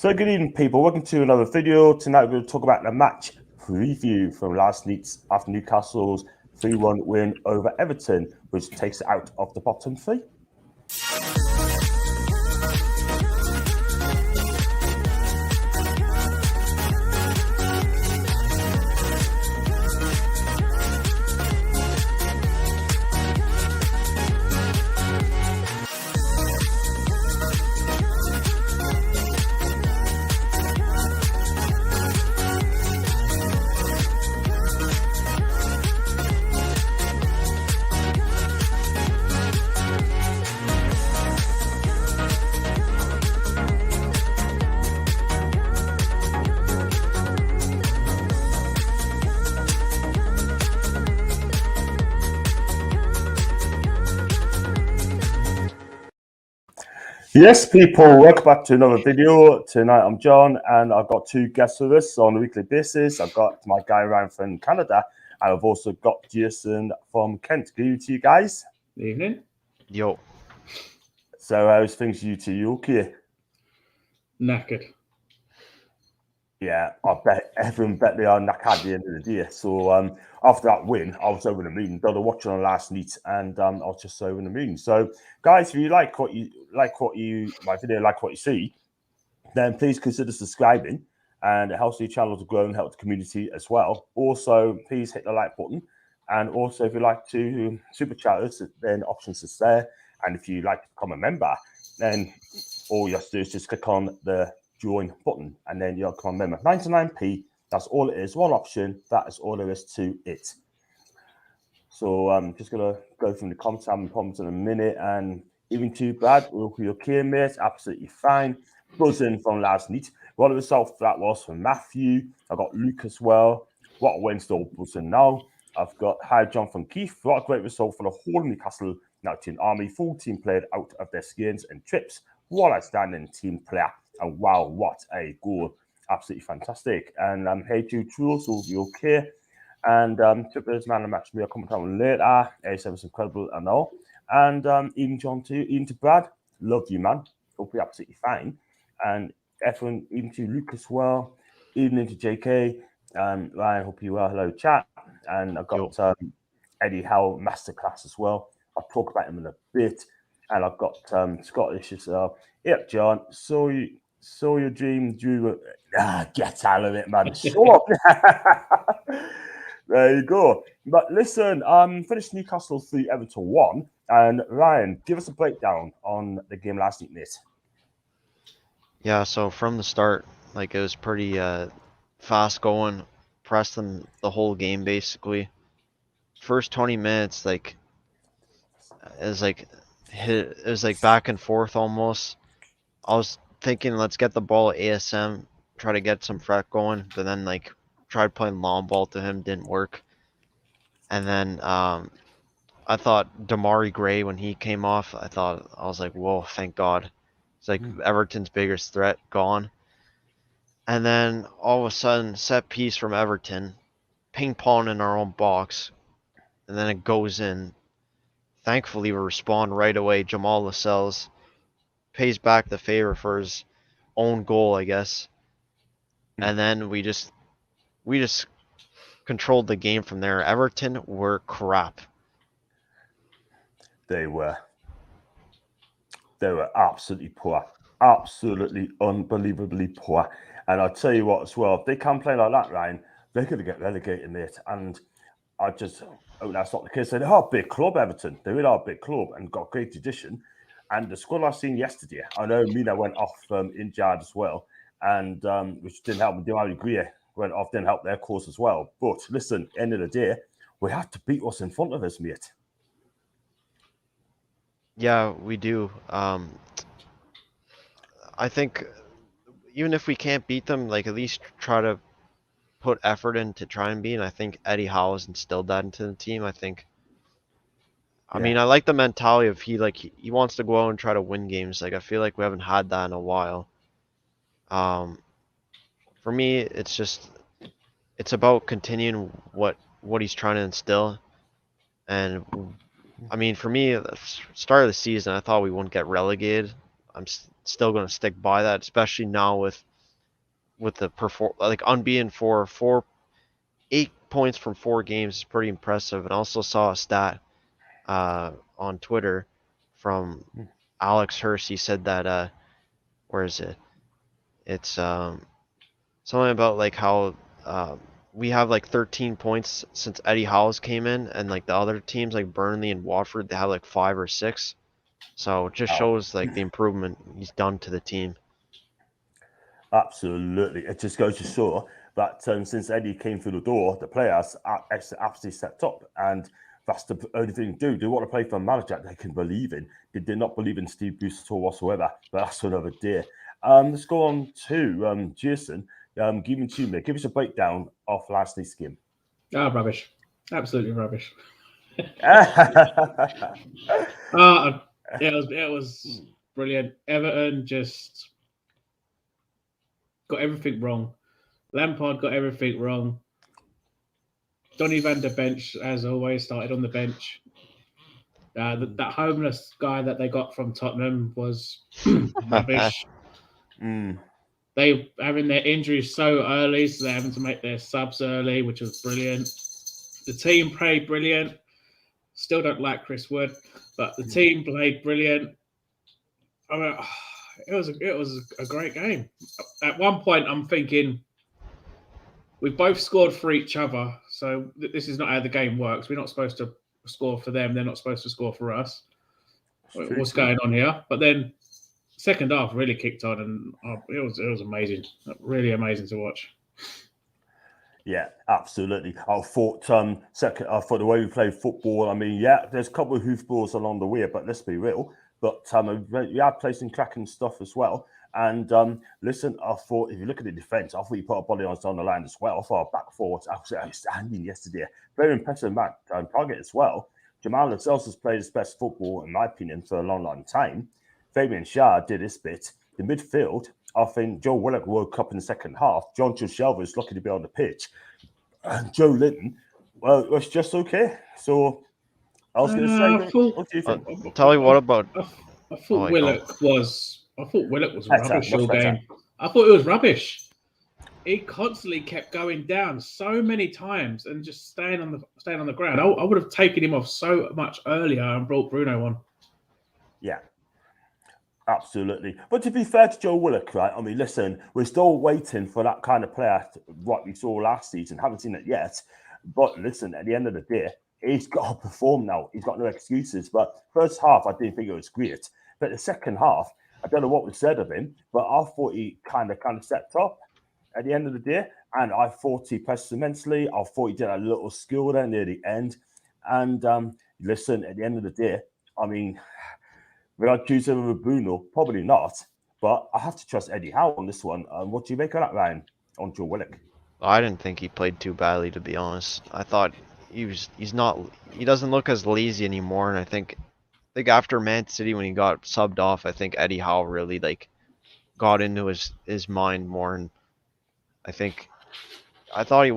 So good evening, people. Welcome to another video. Tonight we're going to talk about the match preview from last night's after Newcastle's 3-1 win over Everton, which takes it out of the bottom three. Yes, people, welcome back to another video. Tonight I'm John, and I've got two guests with us on a weekly basis. I've got my guy Ryan from Canada, and I've also got Jason from Kent. Good evening to you guys. Good evening. Yo. So how's things you two? You okay? Knackered. Yeah, I bet everyone bet they are knackered at the end of the day. So after that win, I was over the moon. Done a watch on last night, and I was just over the moon. So, guys, if you like what you see, then please consider subscribing, and it helps the channel to grow and help the community as well. Also, please hit the like button, and also if you like to super chat us, then options is there. And if you like to become a member, then all you have to do is just click on the join button, and then you'll become a member. 99p, that's all it is. One option, that is all there is to it. So I'm just gonna go through the comments and problems in a minute. And even too bad, we'll be okay, mate. Absolutely fine. Buzzing from last night. What the result for that was from Matthew. I got Luke as well. What a win, still buzzing now. I've got Hi John from Keith. What a great result for the whole of Newcastle United Army. Full team played out of their skins and trips. What a outstanding team player. And wow, what a goal. Absolutely fantastic. And hey, Jude Trules will be okay. And Trippier's man of the match, we'll comment on later. A7 was incredible and all. And even John too, even to Brad, love you, man. Hope you're absolutely fine. And everyone, even to Luke as well, evening to JK. Ryan, hope you well. Hello, chat. And I've got Eddie Howe Masterclass as well. I'll talk about him in a bit. And I've got Scottish as well. Yep, John. So your dream, Drew. Get out of it, man. Shut up. There you go. But listen, finished Newcastle 3, Everton 1. And Ryan, give us a breakdown on the game last night, mate. Yeah, so from the start, like, it was pretty fast going. Pressed them the whole game, basically. First 20 minutes, like, it was like back and forth almost. I was thinking, let's get the ball at ASM, try to get some threat going, but then, like, tried playing long ball to him, didn't work. And then I thought Damari Gray, when he came off, I was like, whoa, thank God. It's like Everton's biggest threat gone. And then all of a sudden, set piece from Everton, ping pong in our own box, and then it goes in. Thankfully, we respond right away. Jamal Lascelles pays back the favor for his own goal, I guess. And then we just controlled the game from there. Everton were crap. They were absolutely poor. Absolutely unbelievably poor. And I'll tell you what as well, if they can play like that, Ryan, they're going to get relegated, mate. And I just hope that's not the case. They are a big club, Everton. They really are a big club and got great tradition. And the squad I've seen yesterday, I know Mina went off injured as well, and which didn't help. Damari Gray went off, didn't help their cause as well. But listen, end of the day, we have to beat what's in front of us, mate. Yeah, we do. I think even if we can't beat them, like, at least try to put effort in to try and beat. And I think Eddie Howe has instilled that into the team. I mean, I like the mentality of he wants to go out and try to win games. Like, I feel like we haven't had that in a while. For me, it's about continuing what he's trying to instill. And I mean, for me, at the start of the season, I thought we wouldn't get relegated. I'm still going to stick by that, especially now with with the unbeaten for 8 points from 4 games is pretty impressive. And also saw a stat on Twitter from Alex Hurst. He said that where is it? It's something about like how we have like 13 points since Eddie Howe's came in, and like the other teams like Burnley and Watford, they have like 5 or 6. So it just shows like the improvement he's done to the team. Absolutely. It just goes to show that since Eddie came through the door, the players are absolutely set up. And that's the only thing to do. They want to play for a manager they can believe in. They did not believe in Steve Bruce at all whatsoever. But that's for another day. Let's go on to Jason. Give us a breakdown of last night's game. Rubbish. Absolutely rubbish. It was brilliant. Everton just got everything wrong. Lampard got everything wrong. Donny van der Bench, as always, started on the bench. That homeless guy that they got from Tottenham was rubbish. They having their injuries so early, so they're having to make their subs early, which was brilliant. The team played brilliant. Still don't like Chris Wood, but the team played brilliant. I mean, it was a great game. At one point, I'm thinking we both scored for each other, so this is not how the game works. We're not supposed to score for them; they're not supposed to score for us. What's going on here? But then, second half really kicked on, and it was amazing, really amazing to watch. Yeah, absolutely. I thought for the way we played football, I mean, yeah, there's a couple of hoofballs along the way, but let's be real. But we had placing cracking stuff as well. And listen, I thought if you look at the defence, I thought you put a body on the line as well. I thought our back forwards absolutely outstanding yesterday. Very impressive match target as well. Jamal Lascelles has played his best football, in my opinion, for a long, long time. Fabian Schär did his bit. The midfield, I think Joe Willock woke up in the second half. John Shelvey is lucky to be on the pitch. And Joe Linton, well, it was just okay. So I was going to say, what do you think? Tell you what about? I thought Willock was rubbish all game. I thought it was rubbish. He constantly kept going down so many times and just staying on the ground. I would have taken him off so much earlier and brought Bruno on. Yeah. Absolutely. But to be fair to Joe Willock, right? I mean, listen, we're still waiting for that kind of player, what we saw last season. Haven't seen it yet. But listen, at the end of the day, he's got to perform now. He's got no excuses. But first half, I didn't think it was great. But the second half, I don't know what was said of him, but I thought he kind of stepped up at the end of the day. And I thought he pressed immensely. I thought he did a little skill there near the end. And listen, at the end of the day, I mean, will I choose him over Bruno? Probably not. But I have to trust Eddie Howe on this one. What do you make of that, Ryan, on Joe Willock? I didn't think he played too badly, to be honest. I thought he doesn't look as lazy anymore. And I think after Man City, when he got subbed off, I think Eddie Howe really got into his mind more. And I thought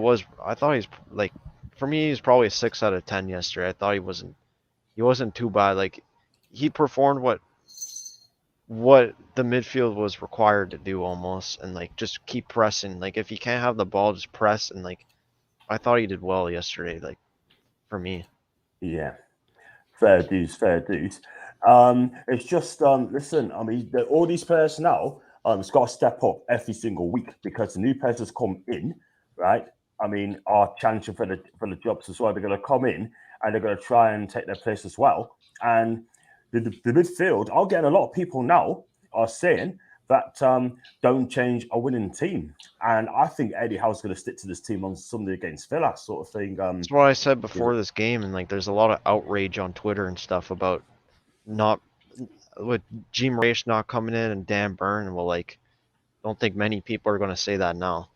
he's like, for me, he's probably a 6 out of 10 yesterday. I thought he wasn't too bad. Like, he performed what the midfield was required to do almost, and like just keep pressing. Like, if you can't have the ball, just press. And like, I thought he did well yesterday. Like, for me. Yeah, fair dues. It's just listen. I mean, all these players now, it's got to step up every single week because the new players has come in, right? I mean, are challenging for the jobs as well. They're going to come in and they're going to try and take their place as well. And the midfield, I'm getting a lot of people now are saying that don't change a winning team. And I think Eddie Howe's going to stick to this team on Sunday against Villa sort of thing. That's what I said before this game. And like, there's a lot of outrage on Twitter and stuff about with G. Moraes not coming in and Dan Burn. Well, like, I don't think many people are going to say that now.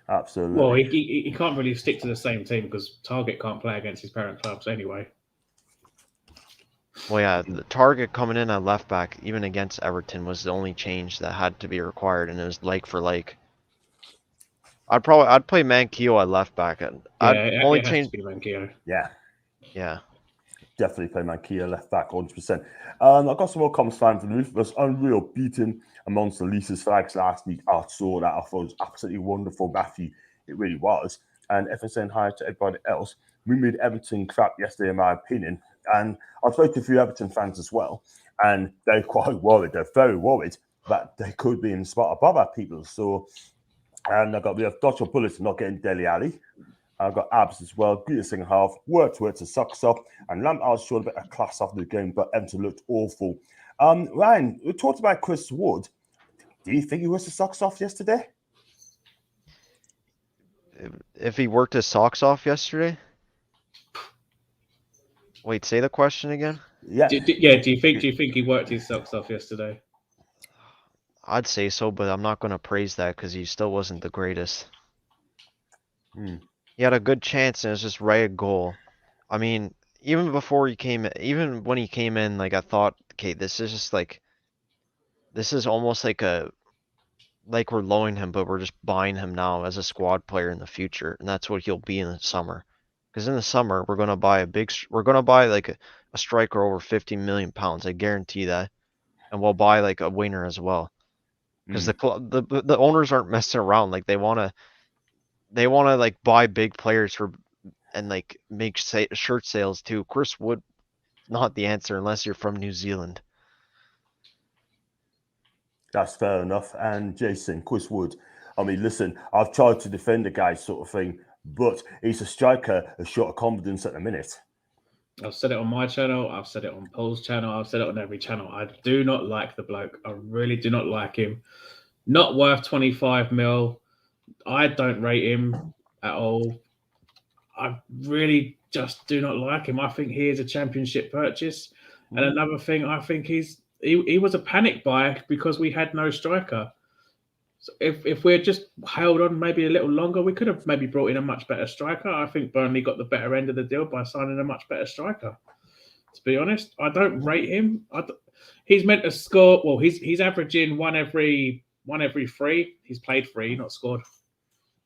Absolutely. Well, he can't really stick to the same team because Target can't play against his parent clubs anyway. Well, yeah, the Target coming in at left back, even against Everton, was the only change that had to be required, and it was like for like. I'd play Manquillo at left back. I'd only change. Manquillo. Yeah. Yeah. definitely play Mankia left back, 100%. I got some more comments from the roof. Was unreal beating amongst the Lisa's flags last week. I saw that. I thought it was absolutely wonderful, Matthew. It really was. And Everton saying hi to everybody else. We made Everton crap yesterday, in my opinion. And I spoke to a few Everton fans as well, and they're quite worried. They're very worried that they could be in the spot above our people. So, and we have Dodger Bullets not getting Dele Alli. I've got Abs as well. Good second half. Worked to sucks up. And Lampard showed a bit of class after the game, but Everton looked awful. Ryan, we talked about Chris Wood. Do you think he was the socks off yesterday? If he worked his socks off yesterday? Wait, say the question again? Yeah. Do you think he worked his socks off yesterday? I'd say so, but I'm not going to praise that because he still wasn't the greatest. He had a good chance and it was just right at goal. I mean, even when he came in, like I thought, okay, this is almost like we're loaning him, but we're just buying him now as a squad player in the future, and that's what he'll be in the summer. Because in the summer, we're gonna buy like a striker over 50 million pounds. I guarantee that, and we'll buy like a winger as well. Because the owners aren't messing around. Like they wanna like buy big players and like make shirt sales too. Chris Wood, not the answer unless you're from New Zealand. That's fair enough. And Jason, Chris Wood. I mean, listen, I've tried to defend the guy sort of thing, but he's a striker, a short of confidence at the minute. I've said it on my channel. I've said it on Paul's channel. I've said it on every channel. I do not like the bloke. I really do not like him. Not worth 25 mil. I don't rate him at all. I really just do not like him. I think he is a championship purchase. And another thing, I think he was a panic buy because we had no striker. So if we had just held on maybe a little longer, we could have maybe brought in a much better striker. I think Burnley got the better end of the deal by signing a much better striker. To be honest, I don't rate him. He's meant to score. Well, he's averaging one every 3. He's played 3, not scored.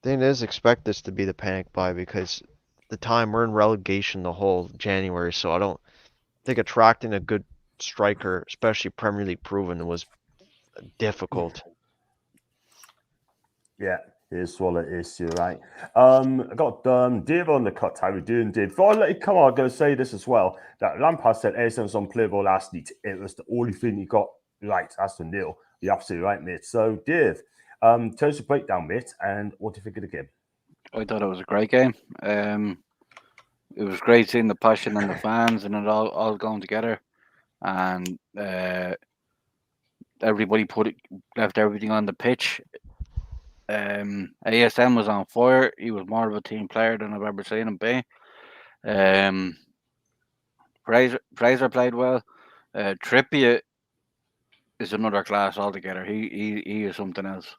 Thing is, expect this to be the panic buy because the time we're in relegation the whole January, so I don't think attracting a good striker, especially Premier League proven, was difficult. Yeah, here's what it is. You're right. I got Dave on the cut. How we doing, Dave? Before I let you come on, I'm going to say this as well. That Lampard said Edison was unplayable last night. It was the only thing he got right. That's the nil. You're absolutely right, mate. So, Dave, tell us a breakdown, mate, and what do you think of the game? I thought it was a great game. It was great seeing the passion and the fans and it all going together. And everybody left everything on the pitch. ASM was on fire. He was more of a team player than I've ever seen him be. Fraser played well. Trippier is another class altogether. He is something else.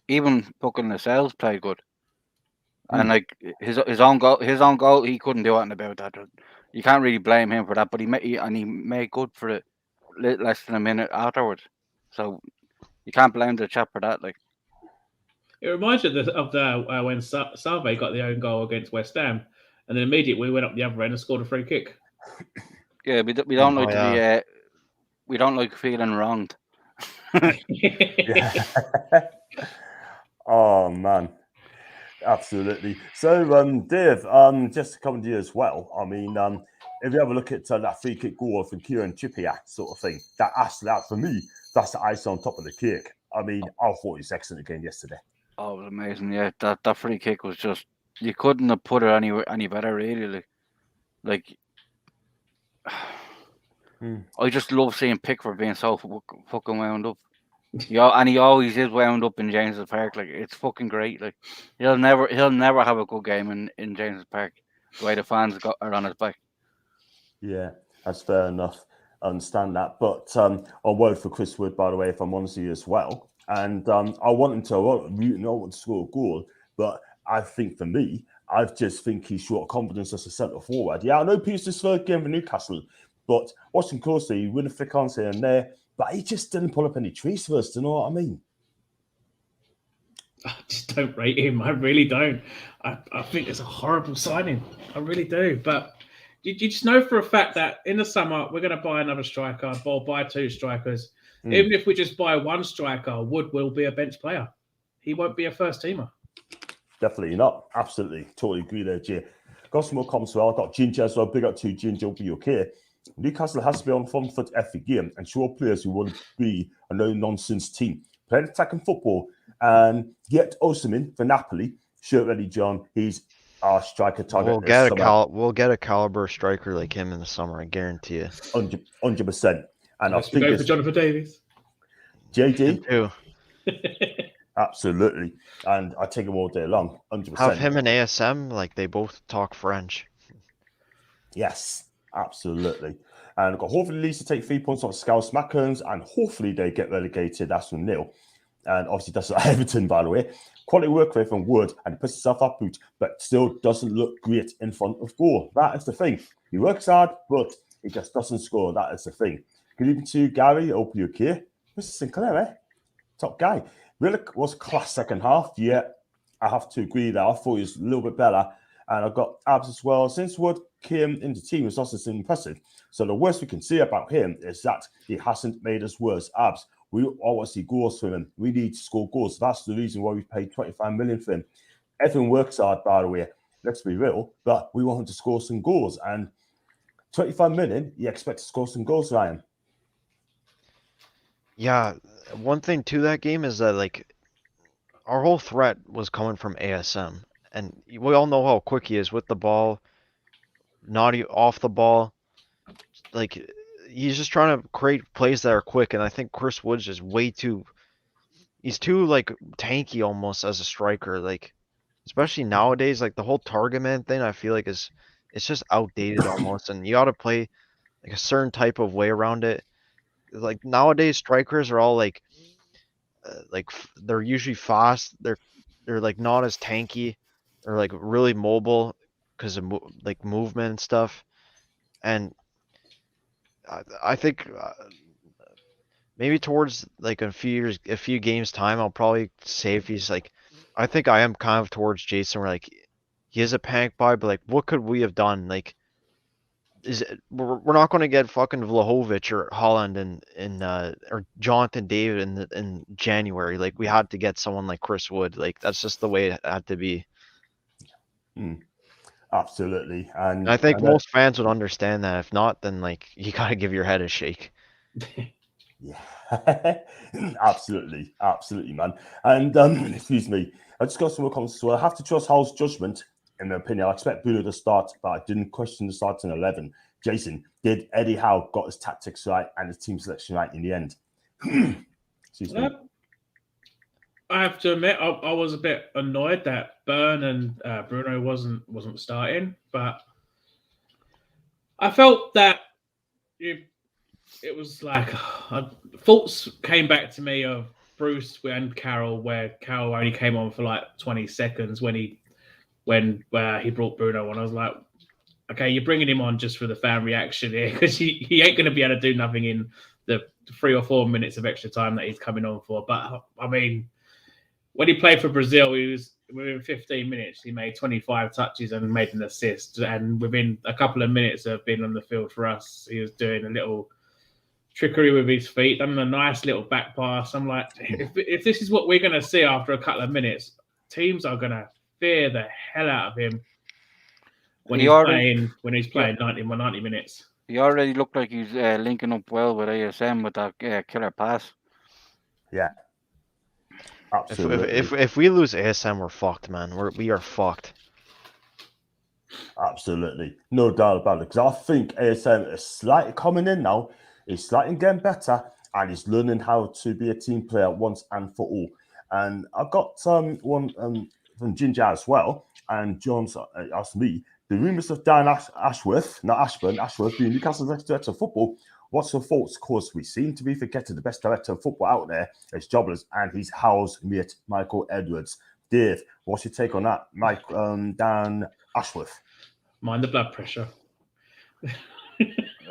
Even fucking Lascelles played good. And like his own goal, he couldn't do anything about that. You can't really blame him for that. But he made good for it less than a minute afterwards. So you can't blame the chap for that. Like it reminds you of when Salve got the own goal against West Ham, and then immediately we went up the other end and scored a free kick. Yeah, we don't like to be. We don't like feeling wronged. Oh man. Absolutely. So, Dave, just to come to you as well. I mean, if you have a look at that free kick goal from Kieran Trippier sort of thing, that for me, that's the ice on top of the cake. I mean, I thought it was excellent again yesterday. Oh, it was amazing. Yeah, that free kick was just, you couldn't have put it any better, really. Like I just love seeing Pickford being so fucking wound up. Yeah, and he always is wound up in James's Park. Like it's fucking great. Like he'll never have a good game in James's Park. The way the fans are on his back. Yeah, that's fair enough. I understand that. But I'll vote for Chris Wood, by the way, if I'm honest with you as well. And I want him to score a goal. But I think for me, I just think he's short of confidence as a centre forward. Yeah, I know Peter's third game for Newcastle, but watching closely, he win a flick on here and there. But he just didn't pull up any trees for us, do you know what I mean? I just don't rate him. I really don't. I think it's a horrible signing. I really do. But you just know for a fact that in the summer we're going to buy another striker or buy 2 strikers. Even if we just buy 1 striker, Wood will be a bench player. He won't be a first teamer. Definitely not. Absolutely. Totally agree there, Jay. Got some more comments as well. I've got Ginger as well. Big up to Ginger. Will be okay. Newcastle has to be on front foot every game and show players who want to be a no-nonsense team. Play attacking football and get Osimhen for Napoli. Shirt ready, John. He's our striker target. We'll get a caliber striker like him in the summer. I guarantee you. 100%. And I Let's think go for Jonathan Davis. JD. Too. Absolutely. And I take him all day long. 100%. Have him and ASM, like they both talk French. Yes, absolutely. And hopefully Leeds to take 3 points off Scouse Mackens and hopefully they get relegated. That's 1-0. And obviously that's Everton, by the way. Quality work rate from Wood and he puts himself up boot, but still doesn't look great in front of goal. That is the thing. He works hard, but he just doesn't score. That is the thing. Good evening to Gary. I hope you're okay. Mr. Sinclair, top guy. Really was class second half. Yeah, I have to agree that I thought he was a little bit better. And I've got Abs as well. Since Wood came into the team, it's also impressive. So the worst we can say about him is that he hasn't made us worse. Abs, we always see goals from him. We need to score goals. That's the reason why we paid 25 million for him. Everyone works hard, by the way. Let's be real. But we want him to score some goals. And 25 million, you expect to score some goals, Ryan. Yeah, one thing to that game is that like our whole threat was coming from ASM, and we all know how quick he is with the ball, not off the ball. Like he's just trying to create plays that are quick, and I think Chris Wood's just he's too like tanky almost as a striker. Like especially nowadays, like the whole target man thing, I feel like it's just outdated almost, and you got to play like a certain type of way around it. Like nowadays strikers are all like they're usually fast. They're like not as tanky. They're like really mobile because of like movement and stuff. And I think maybe towards like a few games time, I'll probably say if he's like, I think I am kind of towards Jason where like he is a panic buy, but like what could we have done? Like we're not going to get fucking Vlahovic or Holland or Jonathan David in January. Like we had to get someone like Chris Wood. Like that's just the way it had to be. Absolutely. And I think most fans would understand that. If not, then like you gotta give your head a shake. Yeah, absolutely, man. And excuse me, I just got some more comments. So I have to trust Hull's judgment. In my opinion, I expect Bruno to start, but I didn't question the starting 11. Jason, did Eddie Howe got his tactics right and his team selection right in the end? Excuse me. I have to admit, I was a bit annoyed that Byrne and Bruno wasn't starting, but I felt that it was like thoughts came back to me of Bruce and Carroll, where Carroll only came on for like 20 seconds when he brought Bruno on. I was like, okay, you're bringing him on just for the fan reaction here because he ain't going to be able to do nothing in the 3 or 4 minutes of extra time that he's coming on for. But I mean, when he played for Brazil, he was within 15 minutes. He made 25 touches and made an assist. And within a couple of minutes of being on the field for us, he was doing a little trickery with his feet, done a nice little back pass. I'm like, if this is what we're going to see after a couple of minutes, teams are going to fear the hell out of him when he's playing 90 minutes. He already looked like he's linking up well with ASM with that killer pass. Yeah. Absolutely. If we lose ASM, we're fucked, man. We are fucked. Absolutely. No doubt about it. Because I think ASM is slightly coming in now. He's slightly getting better and he's learning how to be a team player once and for all. And I've got one from Ginger as well. And John's asked me, the rumours of Dan Ashworth being Newcastle's next director of football. What's your thoughts? Of course, we seem to be forgetting the best director of football out there is Jobless, and he's Howe's mate, Michael Edwards. Dave, what's your take on that? Dan Ashworth. Mind the blood pressure.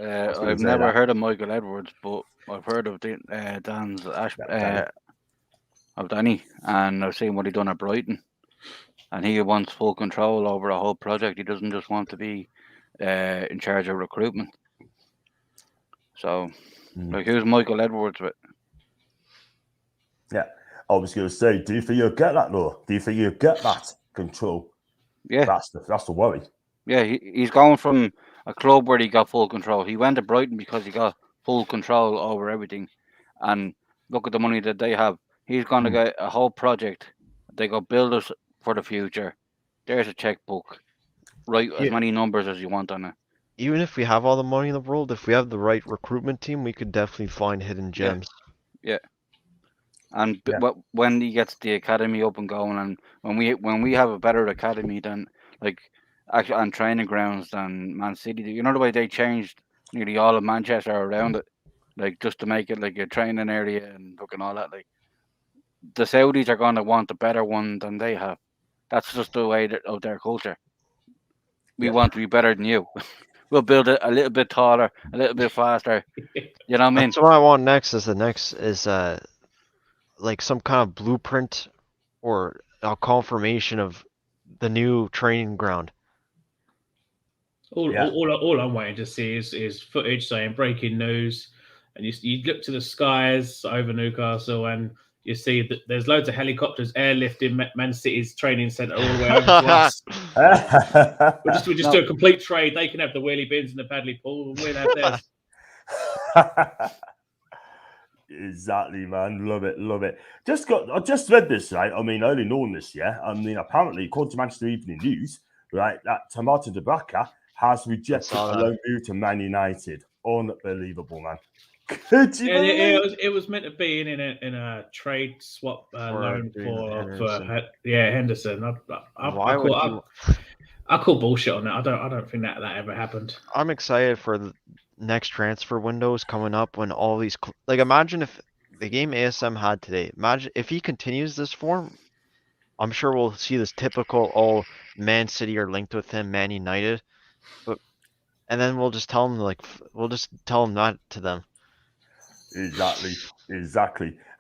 I've never heard of Michael Edwards, but I've heard of Dan's of Danny, and I've seen what he done at Brighton, and he wants full control over the whole project. He doesn't just want to be in charge of recruitment. So, like, who's Michael Edwards with? Yeah, I was going to say, do you think you'll get that though? Do you think you'll get that control? Yeah, That's the worry. yeah. He's going from a club where he got full control. He went to Brighton because he got full control over everything, and look at the money that they have. He's going to get a whole project. They go build us for the future. There's a checkbook. Write as many numbers as you want on it. Even if we have all the money in the world, if we have the right recruitment team, we could definitely find hidden gems. Yeah. And when he gets the academy up and going, and when we have a better academy than like actually on training grounds than Man City, you know the way they changed nearly all of Manchester around it, like just to make it like a training area and fucking all that. Like the Saudis are going to want a better one than they have. That's just the way of their culture. We want to be better than you. We'll build it a little bit taller, a little bit faster. You know what I mean? So what I want next is like some kind of blueprint or a confirmation of the new training ground. All I'm waiting to see is footage saying breaking news, and you look to the skies over Newcastle and you see that there's loads of helicopters airlifting Man City's training centre all the way over to us. We'll just do a complete trade. They can have the wheelie bins and the paddly pool, and we'll have theirs. Exactly, man. Love it. I just read this, right? I mean, early knowing this, yeah. I mean, apparently, according to Manchester Evening News, right, that Martin de Braca has rejected a loan move to Man United. Unbelievable, man. Could you believe? It was meant to be in a trade swap loan for Henderson. I call bullshit on that. I don't think that ever happened. I'm excited for the next transfer windows coming up when all these like imagine if the game ASM had today. Imagine if he continues this form. I'm sure we'll see this typical Man City are linked with him, Man United, and then we'll just tell him that to them. Exactly.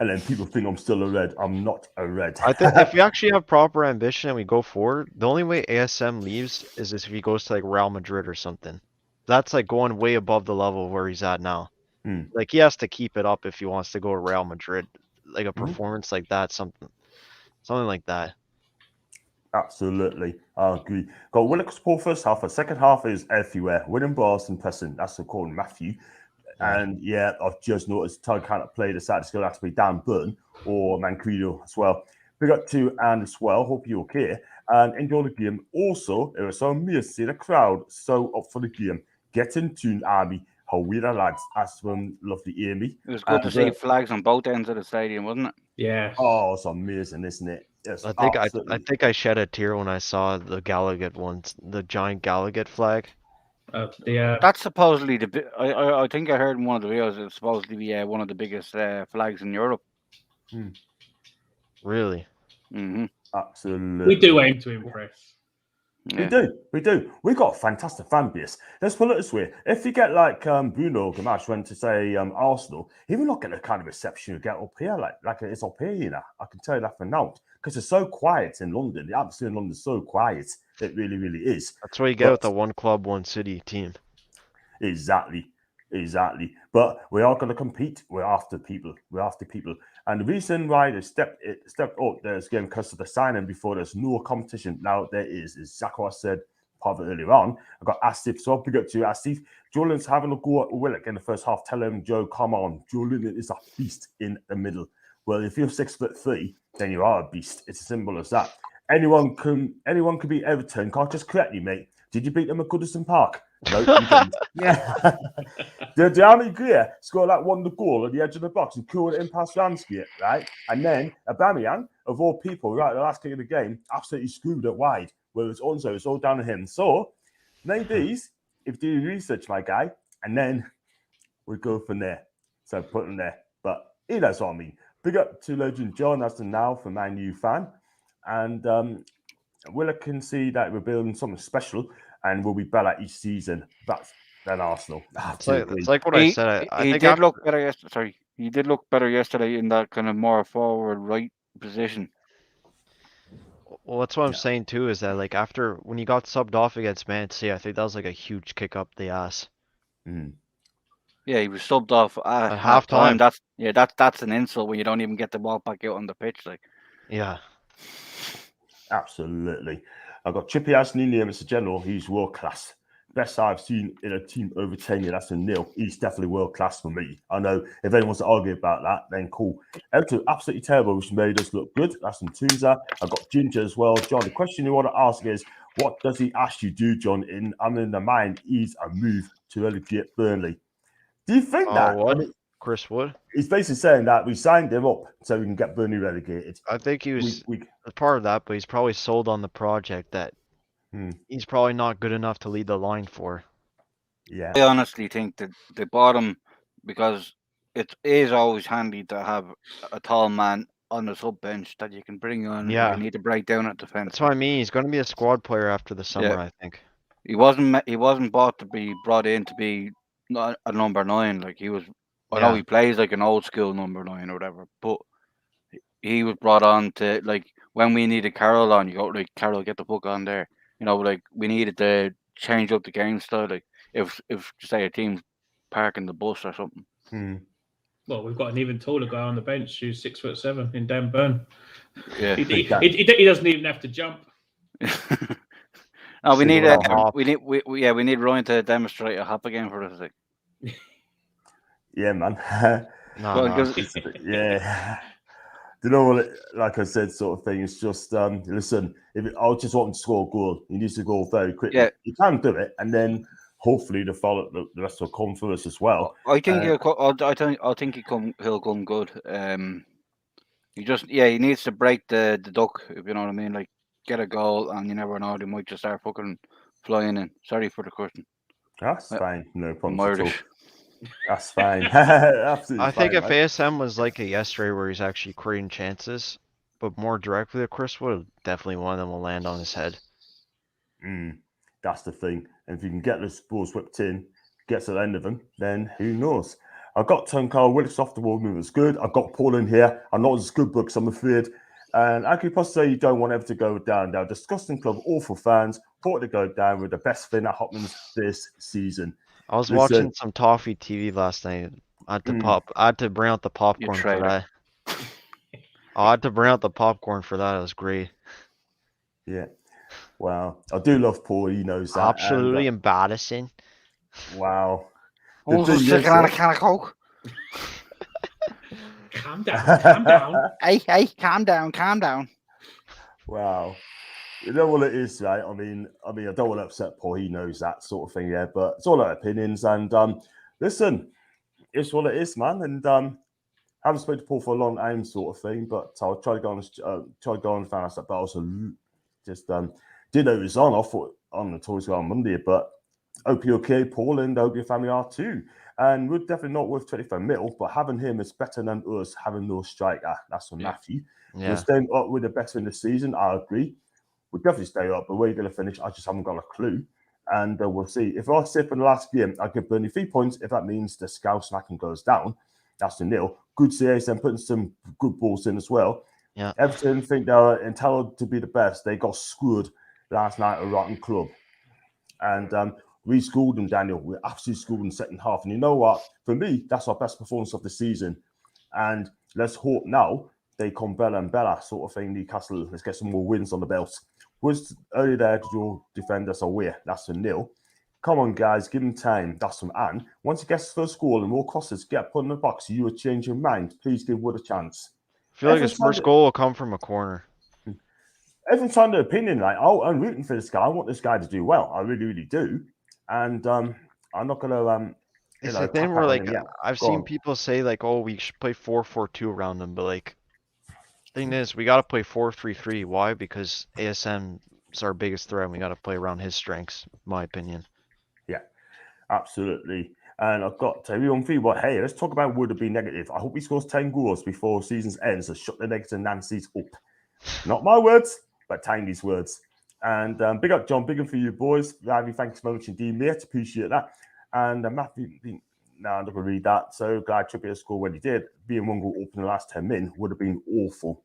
And then people think I'm still a red. I'm not a red. I think if we actually have proper ambition and we go forward, the only way ASM leaves is if he goes to like Real Madrid or something. That's like going way above the level where he's at now. Like he has to keep it up if he wants to go to Real Madrid. Like a performance like that, something like that. Absolutely, I agree. Got Willock's poor first half. The second half is everywhere. Winning balls and pressing. That's according to Matthew. And yeah, I've just noticed Todd can't play the side. It's going to have to be Dan Burn or Manfredo as well. Big up to Anne as well. Hope you're okay. And enjoy the game. Also, it was so amazing. The crowd so up for the game. Get in tune, Army. How weird are lads. That's from lovely Amy. It was good to see flags on both ends of the stadium, wasn't it? Yeah. Oh, it's amazing, isn't it? Yes, I think I shed a tear when I saw the Gallagher ones, the giant Gallagher flag. That's supposedly I think I heard in one of the videos it's supposed to be one of the biggest flags in Europe. Really? Mm-hmm. Absolutely. We do aim to impress. Yeah. We do. We got a fantastic fan base. Let's put it this way: if you get like Bruno Gamache went to say Arsenal, he will not get the kind of reception you get up here. Like it's up here, you know. I can tell you that for now because it's so quiet in London. The atmosphere in London is so quiet. It really, really is. That's what you get with the one club, one city team. Exactly. But we are going to compete. We're after people. And the reason why they stepped up there's again because of the signing before there's no competition. Now there is exactly what I said probably earlier on. I got Asif, so I'll pick up to you, Asif. Julian's having a go at Willock in the first half. Tell him, Joe, come on. Julian is a beast in the middle. Well, if you're 6'3", then you are a beast. It's as simple as that. Anyone can beat Everton. Can't just correct you, mate. Did you beat them at Goodison Park? No, you didn't. Yeah. The Army Greer scored that one goal at the edge of the box and curled it in past Ramsgate, right? And then Aubameyang, of all people, right at the last kick of the game, absolutely screwed it wide. Well, it's all down to him. So, ladies, if you do your research, my guy, and then we go from there. So put them there. But he knows what I mean. Big up to Legend John, that's the now for Man U fan. And Willa can see that we're building something special and we'll be better each season than Arsenal. It's like what I said. He did look better yesterday in that kind of more forward right position. Well, that's what I'm Yeah. saying too, is that like after when he got subbed off against Man City, I think that was like a huge kick up the ass. Mm. Yeah, he was subbed off at At half time. halftime. That's an insult when you don't even get to walk back out on the pitch. Like, Yeah. Absolutely. I've got Trippier as new name, Mr. General. He's world class. Best I've seen in a team over 10 years. That's a nil. He's definitely world class for me. I know if anyone wants to argue about that, then cool. Everton, absolutely terrible, which made us look good. That's from Tuza. I've got Ginger as well. John, the question you want to ask is, what does he actually do, John? I'm in the mind, he's a move to relegate Burnley. Do you think that? What? I mean, Chris Wood? he's basically saying that we signed him up so we can get Burnley relegated. I think he was We a part of that, but he's probably sold on the project that he's probably not good enough to lead the line for. Yeah. I honestly think that they bought him because it is always handy to have a tall man on the sub bench that you can bring on if Yeah. you need to break down at defense. That's what I mean. He's going to be a squad player after the summer, Yeah. I think. He wasn't bought to be brought in to be not a number 9. Like he was. I know Yeah. he plays like an old school number 9 or whatever, but he was brought on to, like, when we needed Carroll on, you go like, Carroll, get the fuck on there. You know, like we needed to change up the game style. Like if say a team's parking the bus or something. Well, we've got an even taller guy on the bench who's 6'7" in Dan Burn. Yeah. He doesn't even have to jump. No, we need hop. we need Ryan to demonstrate a hop again for us. Like. Yeah, man. No, no. Yeah. You know what? Like I said, sort of thing. It's just listen. I just want him to score a goal. He needs to go very quickly. Yeah. He can do it, and then hopefully the rest will come for us as well. I think I think he'll come good. He needs to break the duck, if you know what I mean. Like get a goal, and you never know, they might just start fucking flying in. Sorry for the question. That's fine. No problem I'm at all. Irish. That's fine. Absolutely. I think if fine, ASM was like a yesterday where he's actually creating chances, but more directly with Chris Wood, definitely one of them will land on his head. That's the thing. And if you can get those balls whipped in, gets at the end of them, then who knows? I've got Carl Willis off the wall movement. It's good. I've got Paul in here. I'm not as good books, I'm afraid. And I could possibly say you don't want ever to go down. They're a disgusting club, awful fans. Thought to go down with the best thing that happens this season. I was watching some Toffee TV last night. I had to bring out the popcorn for that. I had to bring out the popcorn for that. It was great. Yeah. Wow. I do love Paul. He knows that. Absolutely embarrassing. Wow. Also sticking on a can of Coke. Calm down. Hey, calm down. Wow. You know what it is, right? I mean, I don't want to upset Paul. He knows that sort of thing, yeah. But it's all our opinions. And listen, it's what it is, man. And I haven't spoken to Paul for a long time, sort of thing. But I'll try to go on and find out. But I also just did know he was on. I thought on the Toys on Monday, but hope you're okay, Paul, and I hope your family are too. And we're definitely not worth 25 mil, but having him is better than us having no striker. That's from Matthew. Yeah. We're staying up with the best in the season. I agree. We'll definitely stay up, but where you're going to finish, I just haven't got a clue. And we'll see. If I sit for the last game, I give Burnley 3 points. If that means the scout smacking goes down, that's a nil. Good CAs and putting some good balls in as well. Yeah. Everton think they're entitled to be the best. They got screwed last night at Rotten Club. And we schooled them, Daniel. We absolutely schooled them in the second half. And you know what? For me, that's our best performance of the season. And let's hope now they come better and better, sort of thing. Newcastle, let's get some more wins on the belt. Was early there to your defenders away. That's a nil. Come on, guys, give him time. That's from Anne. Once he gets first goal and more crosses get put in the box, you will change your mind. Please give Wood a chance. I feel like his first goal will come from a corner. Everyone's trying their opinion. Like, oh, I'm rooting for this guy. I want this guy to do well. I really, really do. And I'm not going to. It's the thing where, like, I've seen people say, like, oh, we should play 4-4-2 around him. But, like, thing is, we got to play 4-3-3. Why? Because ASM is our biggest threat, and we got to play around his strengths, in my opinion. Yeah, absolutely. And I've got everyone feel, but hey, let's talk about Wood to be negative. I hope he scores 10 goals before season's ends to shut the negative Nancy's up. Not my words, but Tiny's words. And big up, John. Big up for you, boys. Ivy, thanks so much indeed, mate. Appreciate that. And Matthew, no, I'm not going to read that. So glad Trippier scored when he did. Being one goal open the last 10 min would have been awful.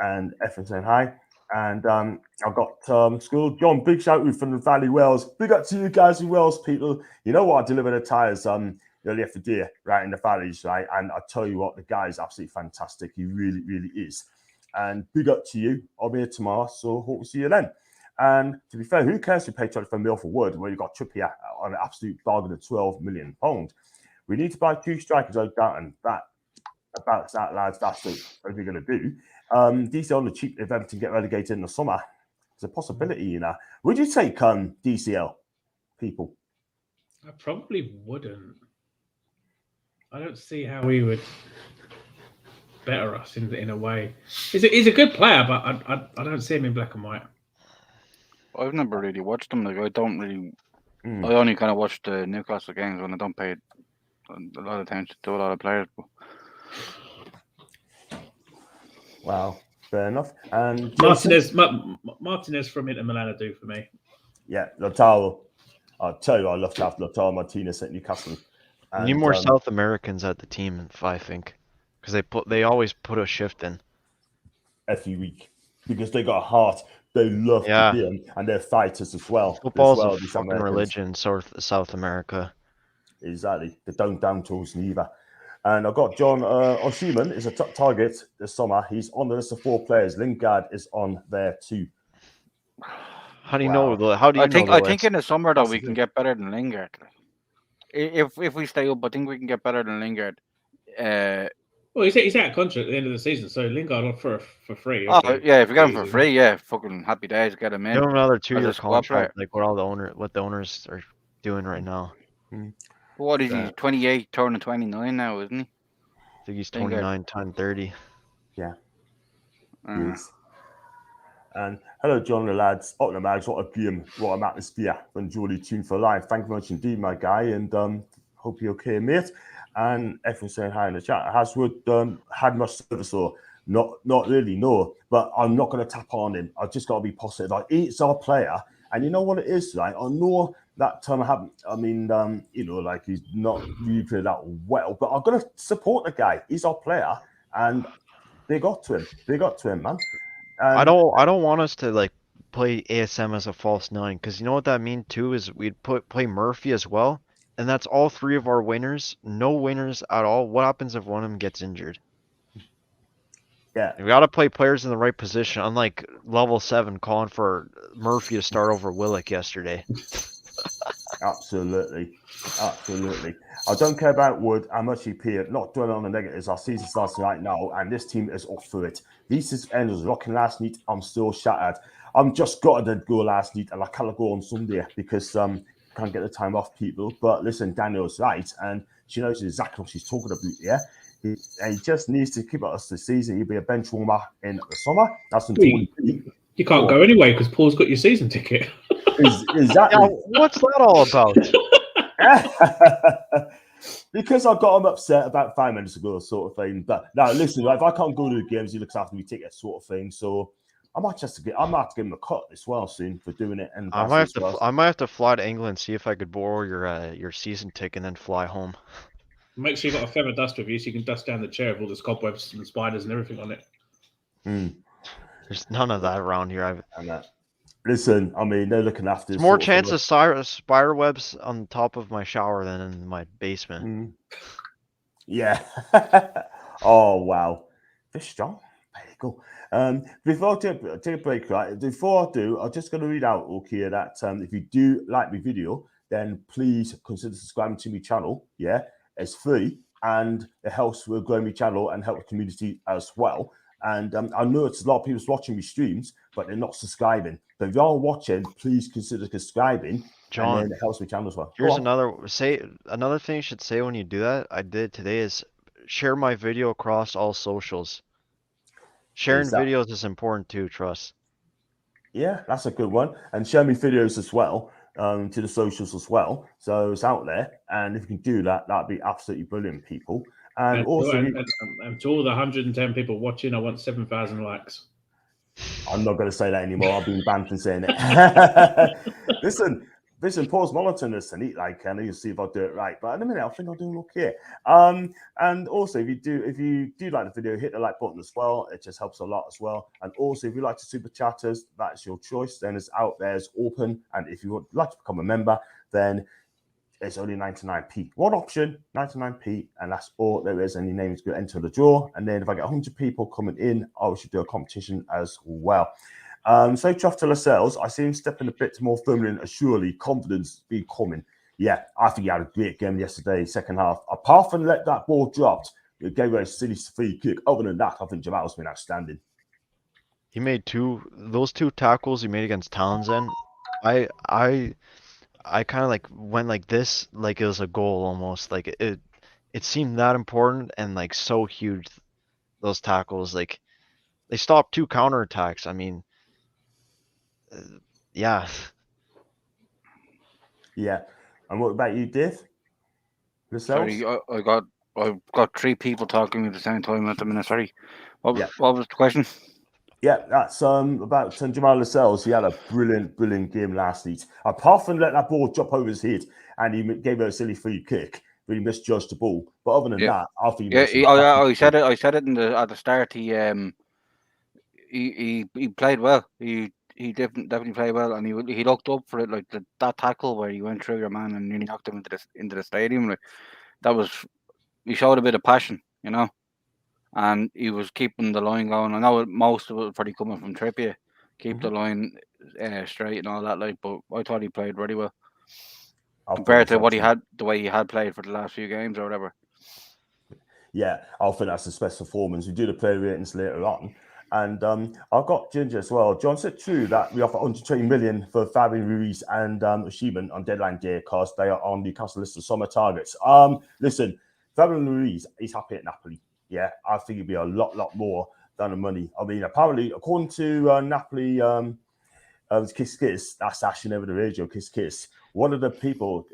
and Everton saying hi. And I've got School John, big shout out from the Valley Wales. Big up to you guys in Wales, people. You know what? I delivered the tyres early after day, right in the valleys, right? And I tell you what, the guy is absolutely fantastic. He really, really is. And big up to you. I'll be here tomorrow, so hope to see you then. And to be fair, who cares to pay 25 mil for Wood when you got Trippier on an absolute bargain of £12 million? We need to buy 2 strikers out that, and about that, lads. That's what we're going to do. DCL on the cheap if Everton get relegated in the summer. It's a possibility, you know. Would you take DCL, people? I probably wouldn't. I don't see how he would better us in a way. He's a good player, but I don't see him in black and white. I've never really watched them. Like I don't really. I only kind of watch the Newcastle games when I don't pay a lot of attention to a lot of players. But... Wow, fair enough. And Martinez from Inter Milan will do for me. Yeah, Lautaro. I'll tell you, I love to have Lautaro Martinez at Newcastle. And, need more South Americans at the team, I think, because they always put a shift in every week because they got a heart. They love to be in, and they're fighters as well. Football's a fucking religion, South America. Exactly. They don't down tools neither. And I've got John Oshiman is a top target this summer. He's on the list of 4 players. Lingard is on there too. How do you know? How do you know? I think in the summer though we can get better than Lingard. If we stay up, I think we can get better than Lingard. Well, he's out of contract at the end of the season, so Lingard on for free. Oh yeah, if we get him for free, yeah, fucking happy days, get him in. Give him another 2-year contract, like what the owners are doing right now. What is he? 28, turning 29 now, isn't he? I think he's 29, turning 30. Yeah. Yes. And hello, John, the lads. Up the mags, what a game, what an atmosphere when Geordie tuned for live. Thank you very much indeed, my guy, and hope you're okay, mate. And everyone saying hi in the chat. Has Wood had much service or not really, no. But I'm not going to tap on him. I've just got to be positive. Like, it's our player, and you know what it is, right? I know that haven't. I mean, like he's not really played that well, but I'm going to support the guy. He's our player, and they got to him. They got to him, man. And I don't want us to like play ASM as a false 9, because you know what that means too is we'd play Murphy as well. And that's all 3 of our winners. No winners at all. What happens if one of them gets injured? Yeah. We got to play players in the right position, unlike level 7 calling for Murphy to start over Willock yesterday. Absolutely. I don't care about Wood. I'm actually here, not dwelling on the negatives. Our season starts right now, and this team is up for it. This end was rocking last night. I'm still shattered. I'm just got to go last night, and I can't go on Sunday because can't get the time off, people. But listen, Daniel's right, and she knows exactly what she's talking about. Yeah, he just needs to keep us this season. He'll be a bench warmer in the summer. That's in 2023. You can't go anyway because Paul's got your season ticket. Exactly. Yeah, what's that all about? Because I got him upset about 5 minutes ago, sort of thing. But now, listen, if I can't go to the games, he looks after me tickets, sort of thing. So I might have to give him a cut as well soon for doing it. And I might have to fly to England, see if I could borrow your season ticket, and then fly home. Make sure you got a feather dust with you so you can dust down the chair with all the cobwebs and spiders and everything on it. There's none of that around here. Listen, I mean, they're looking after. There's more chance of spider webs on top of my shower than in my basement. Yeah. Oh wow, fish strong. There you go. Before I take a break, right? Before I do, I'm just going to read out here that if you do like my video, then please consider subscribing to my channel. Yeah, it's free and it helps with growing my channel and help the community as well. And I know it's a lot of people watching my streams, but they're not subscribing. But if you're watching, please consider subscribing. John, and then it helps my channel as well. Here's another thing you should say when you do that. I did today is share my video across all socials. Sharing videos is important too, trust. Yeah, that's a good one. And share me videos as well to the socials as well. So it's out there. And if you can do that, that'd be absolutely brilliant, people. And also, and to all the 110 people watching, I want 7,000 likes. I'm not going to say that anymore. I've been banned from saying it. Listen, Listen, pause monitoring this and eat and you'll see if I do it right. But in a minute, I think I'll do okay. And also, if you do like the video, hit the like button as well. It just helps a lot as well. And also, if you like to super chatters, that's your choice. Then it's out there, it's open. And if you would like to become a member, then it's only 99p. One option, 99p, and that's all there is. And your name is going to enter the draw. And then if I get 100 people coming in, I should do a competition as well. So chuffed to Lascelles, I see him stepping a bit more feminine, surely confidence be coming. Yeah, I think he had a great game yesterday, second half. Apart from let that ball dropped, it gave away a silly free kick. Other than that, I think Jamal's been outstanding. He made those two tackles he made against Townsend. I kind of like went like this, like it was a goal almost. Like it seemed that important and like so huge. Those tackles, like they stopped 2 counterattacks. I mean, yeah. Yeah. And what about you, Dave? Yourselves? Sorry, I've got 3 people talking at the same time at the minute. Sorry. What was the question? Yeah, that's about Jamal Lascelles. He had a brilliant game last night. Apart from let that ball drop over his head and he gave her a silly free kick, really misjudged the ball. But other than that, I think I said it at the start. He played well. He definitely played well, and he looked up for it, like that tackle where he went through your man and nearly knocked him into the stadium. Like he showed a bit of passion, you know. And he was keeping the line going. I know most of it was probably coming from Trippier, keep the line straight and all that. Like, but I thought he played really well compared to the way he had played for the last few games or whatever. Yeah, I think that's his best performance. We do the player ratings later on, and I've got Ginger as well. John said true that we offer 120 million for Fabian Ruiz and Schieben on deadline day because they are on Newcastle list of summer targets. Listen, Fabian Ruiz is happy at Napoli. Yeah, I think it'd be a lot more than the money. I mean, apparently, according to Napoli, Kiss, that's actually over the radio, Kiss. One of the people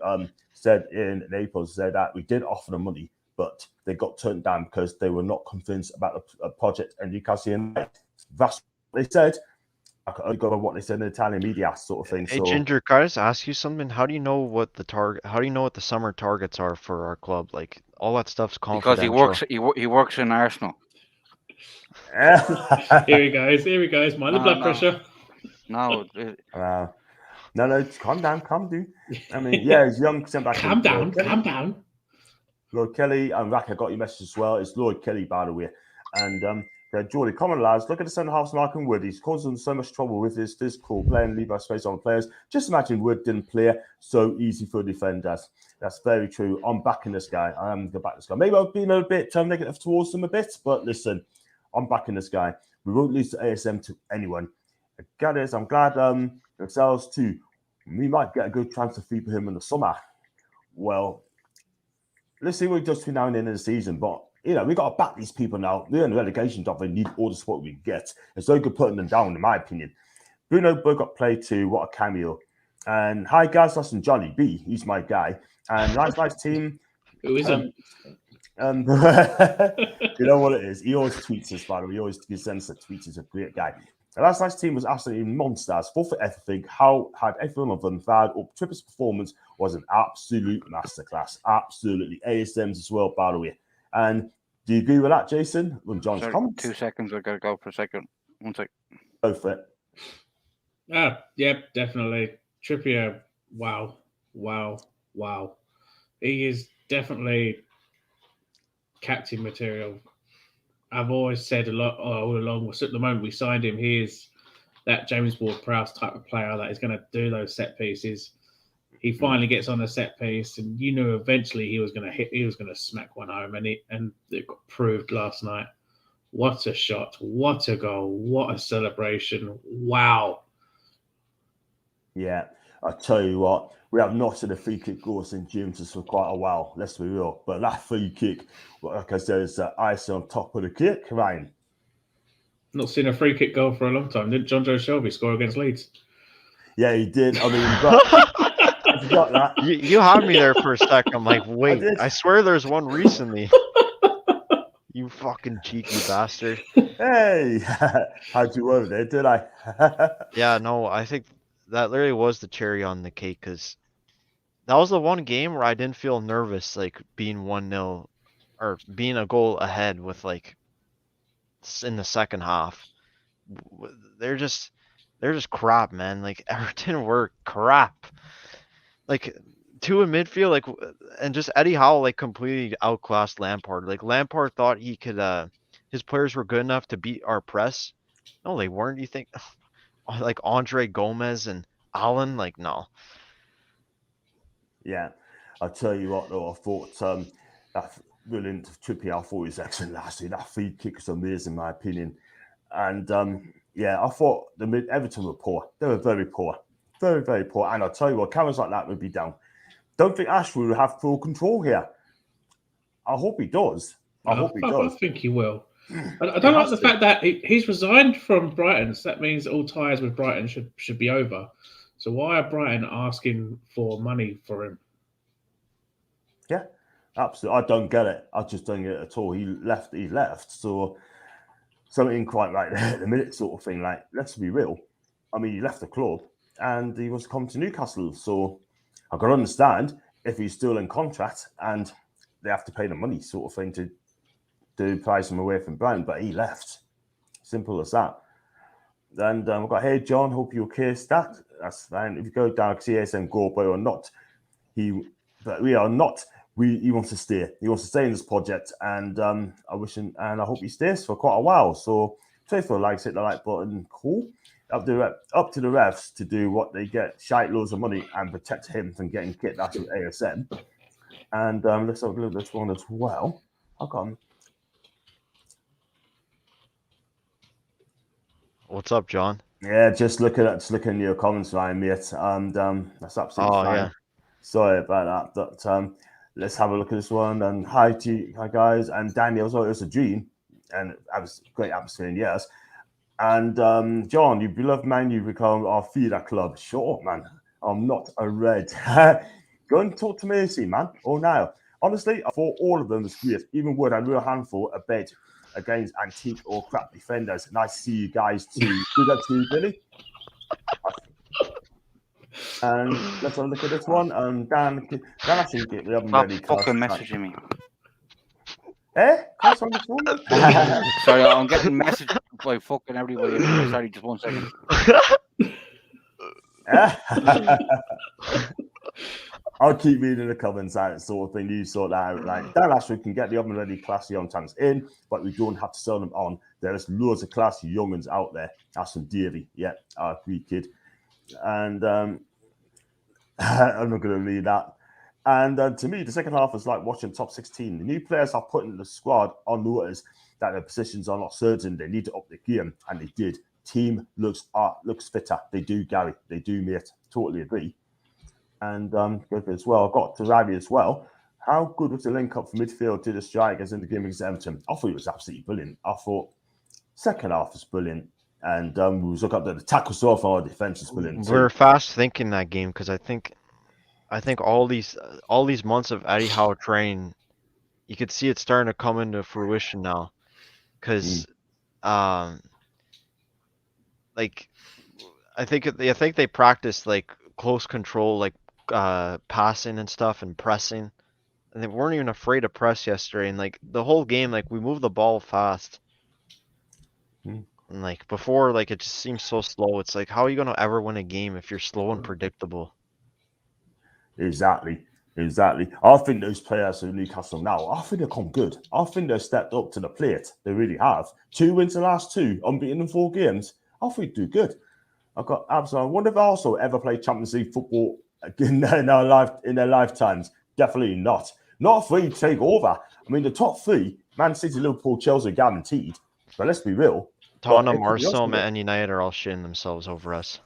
said in Naples that we did offer the money, but they got turned down because they were not convinced about the project and Newcastle United. That's what they said. I can only go by what they said in the Italian media, sort of thing. Hey, Ginger, can I just ask you something? How do you know what the summer targets are for our club? Like all that stuff's confidential. Because he works in Arsenal. Here he goes. Mind the blood pressure. No. No, calm down. I mean, yeah, he's young. Calm down. Lloyd Kelly and Rack, I got your message as well. It's Lloyd Kelly, by the way. And Jordy, come on, lads. Look at the centre half, Malcolm Wood. He's causing so much trouble with his physical play and leave our space on players. Just imagine Wood didn't play so easy for defenders. That's very true. I'm backing this guy. I am going to back this guy. Maybe I've been a bit negative towards him a bit, but listen, I'm backing this guy. We won't lose to ASM to anyone. I'm glad ourselves too. We might get a good transfer fee for him in the summer. Well, let's see what he does between now and the end of the season. But, we got to back these people now. They're in the relegation job. They need all the support we can get. It's no good putting them down, in my opinion. Bruno Berg got played too. What a cameo. And hi, guys. That's Johnny B. He's my guy. And nice team. Who is him? You know what it is. He always tweets us, by the way. He always sends us tweets. He's a great guy. The last night's team was absolutely monsters, full for everything. How had everyone of them fired up? Trippier's performance was an absolute masterclass. Absolutely. ASM's as well, by the way. And do you agree with that, Jason? When John's comments? 2 seconds. I gotta go for a second. 1 sec. Go for it. Yeah, definitely. Trippier, wow. He is definitely captain material. I've always said a lot all along. At the moment we signed him, he is that James Ward-Prowse type of player that is going to do those set pieces. He finally gets on a set piece, and eventually he was going to hit. He was going to smack one home, and it got proved last night. What a shot! What a goal! What a celebration! Wow. Yeah, I tell you what, we have not seen a free kick goal since James for quite a while. Let's be real, but that free kick, like I said, is ice on top of the cake, Ryan. Not seen a free kick goal for a long time. Didn't John Joe Shelby score against Leeds? Yeah, he did. I mean, I forgot that. You had me there for a second. I'm like, wait, I swear there's one recently. You fucking cheeky bastard. Hey, how'd you over there, did I? Yeah, no, I think that literally was the cherry on the cake, because that was the one game where I didn't feel nervous, like being 1-0 or being a goal ahead with like in the second half. They're just crap, man. Like Everton were crap. Like two in midfield, like and just Eddie Howe like completely outclassed Lampard. Like Lampard thought he could his players were good enough to beat our press. No, they weren't. You think like Andre Gomez and Allen? Like no. Yeah, I'll tell you what though, I thought that brilliant Trippier, I thought he was excellent last year. That free kick was amazing, in my opinion. And yeah, I thought the Everton were poor. They were very poor. Very, very poor. And I'll tell you what, cameras like that would be down. Don't think Ashford will have full control here. I hope he does. I think he will. I don't like the fact that he's resigned from Brighton, so that means all ties with Brighton should be over. So why are Brighton asking for money for him? Yeah, absolutely. I don't get it. I just don't get it at all. He left. So something ain't quite right there at the minute, sort of thing. Like, let's be real. I mean, he left the club and he was to come to Newcastle. So I can understand if he's still in contract and they have to pay the money, sort of thing, to price him away from Brighton. But he left. Simple as that. And we've got, hey, John, hope you're okay. That's fine. If you go down CSM Go Boy or not, he wants to stay. He wants to stay in this project, and I wish him, and I hope he stays for quite a while. So, please for likes, hit the like button. Cool. Up to the refs to do what they get, shite loads of money and protect him from getting kicked out of ASM. And let's have a look at this one as well. I've got him. What's up, John? Yeah, just looking at your comments, Ryan, mate. And that's absolutely fine. Yeah. Sorry about that. But let's have a look at this one. And hi guys. And Daniel, so it was a dream, and it was great atmosphere. Yes. And John, you beloved man, you become our feeder club. Sure, man. I'm not a red. Go and talk to Mercy, man. Or now. Honestly, I thought all of them was great. Even Wood had a real handful a bed against antique or crap defenders. Nice to see you guys too. Do that too, Billy. And let's have a look at this one. Dan actually get the oven ready. Fucking messaging me. Eh? Class on the phone? Sorry, I'm getting messaged by fucking everybody. Sorry, just 1 second. I'll keep reading the comments out, sort of thing. You sort that out. Like, Dan Ashford can get the oven ready classy young talents in, but we don't have to sell them on. There's loads of classy young'uns out there. That's from Davey. Yeah, I agree, kid. And I'm not going to read that. And to me, the second half is like watching top 16. The new players are putting the squad on notice that their positions are not certain. They need to up the game, and they did. Team looks fitter. They do, Gary. They do, mate. Totally agree. And good as well. I've got to Ravi as well. How good was the link up from midfield to the strikers in the game against Everton? I thought it was absolutely brilliant. I thought second half was brilliant. And we was looking up the tackles off our defense is brilliant. We're fast thinking that game, because I think all these months of Eddie Howe training, you could see it starting to come into fruition now. Because like I think they practiced like close control, like passing and stuff and pressing, and they weren't even afraid to press yesterday. And like the whole game, like we moved the ball fast. And like before, like it just seems so slow. It's like, how are you gonna ever win a game if you're slow and predictable? Exactly. I think those players in Newcastle now, I think they've come good. I think they've stepped up to the plate. They really have. 2 wins the last 2, unbeaten in 4 games. I think they do good. I've got absolutely. I wonder if I also ever played Champions League football in their lifetimes. Definitely not. Not 3 to take over. I mean, the top 3, Man City, Liverpool, Chelsea, guaranteed. But let's be real. Tottenham, Arsenal, and United are all shitting themselves over us.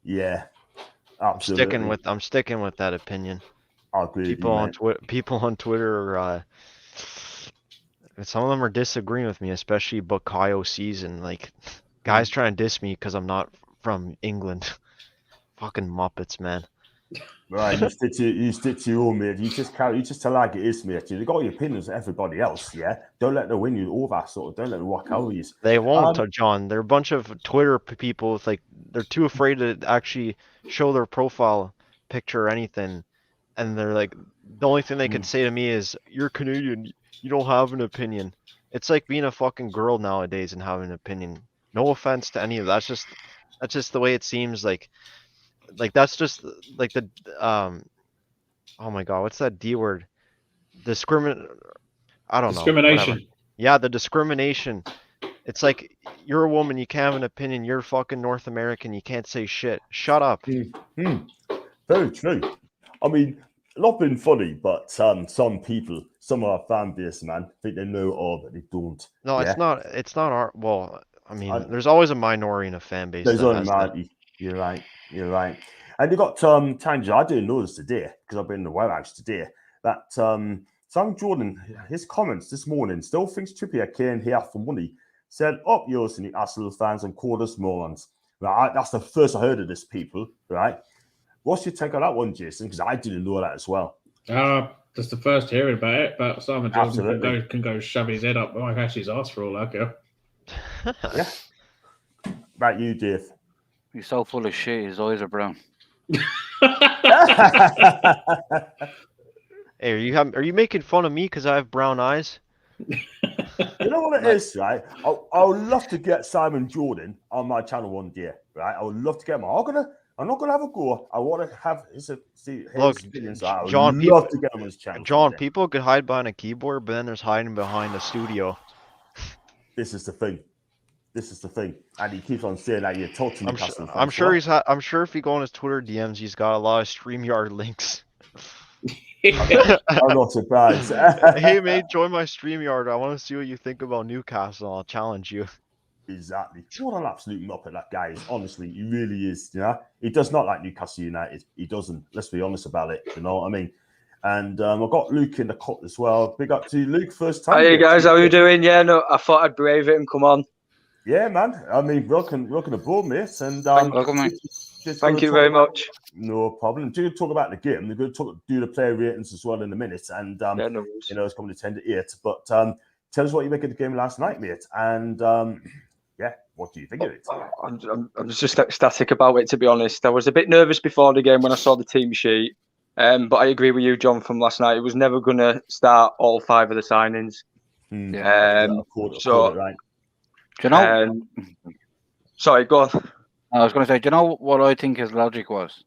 Yeah, absolutely. I'm sticking with that opinion. I agree. People on Twitter, some of them are disagreeing with me, especially Bukayo season. Like, guys trying to diss me because I'm not from England. Fucking Muppets, man. Right, you stick to your own, mate. You just tell like it is, mate. You got your opinions of everybody else, yeah. Don't let them win you all that sort of. Don't let them walk over you. They won't, John. They're a bunch of Twitter people with they're too afraid to actually show their profile picture or anything, and they're like, the only thing they can say to me is, "You're Canadian. You don't have an opinion." It's like being a fucking girl nowadays and having an opinion. No offense to any of that. That's just the way it seems. Like that's just like the oh my god, what's that D word? I don't know. Discrimination. Whatever. Yeah, the discrimination. It's like, you're a woman, you can't have an opinion. You're fucking North American, you can't say shit. Shut up. Very true. I mean, not being funny, but some people, some of our fan base, man, think they know all, but they don't. No, yeah? It's not our. Well, I mean, there's always a minority in a fan base. There's only minority. You're right. And you got Tanger. I didn't know this today because I've been in the warehouse today. That Sam Jordan, his comments this morning, still thinks Trippier came here for money. Said up yours to Newcastle fans and called us morons. Right, that's the first I heard of this, people. Right, what's your take on that one, Jason? Because I didn't know that as well. That's the first hearing about it. But Simon Jordan can go shove his head up Mike Ashley's ass for all I care. Yeah. Right, you, Dave. He's so full of shit. His eyes are brown. Hey, are you making fun of me because I have brown eyes? You know what it is, right? I would love to get Simon Jordan on my channel one day, right? I would love to get him. I'm not gonna have a go. I want to have his opinions. I would love to get him on his channel. John, people could hide behind a keyboard, but then there's hiding behind a studio. This is the thing. And he keeps on saying that you're talking to Newcastle. I'm sure if you go on his Twitter DMs, he's got a lot of StreamYard links. I'm not surprised. Hey mate, join my StreamYard. I want to see what you think about Newcastle. I'll challenge you. Exactly. What an absolute muppet that guy is. Honestly, he really is. You know, he does not like Newcastle United. He doesn't. Let's be honest about it. You know what I mean? And I've got Luke in the cut as well. Big up to Luke, first time. Hey guys, how are you doing? Yeah, no, I thought I'd brave it and come on. Yeah, man. I mean, welcome aboard, mate. And welcome, mate. Thank you very much. No problem. Do talk about the game. We're going to do the player ratings as well in a minute. And it's coming to 10 to 8. But tell us what you make of the game last night, mate. And what do you think of it? I'm just ecstatic about it, to be honest. I was a bit nervous before the game when I saw the team sheet. But I agree with you, John, from last night. It was never going to start all 5 of the signings. Right. Do you know? Sorry, go on. I was going to say, do you know what I think his logic was?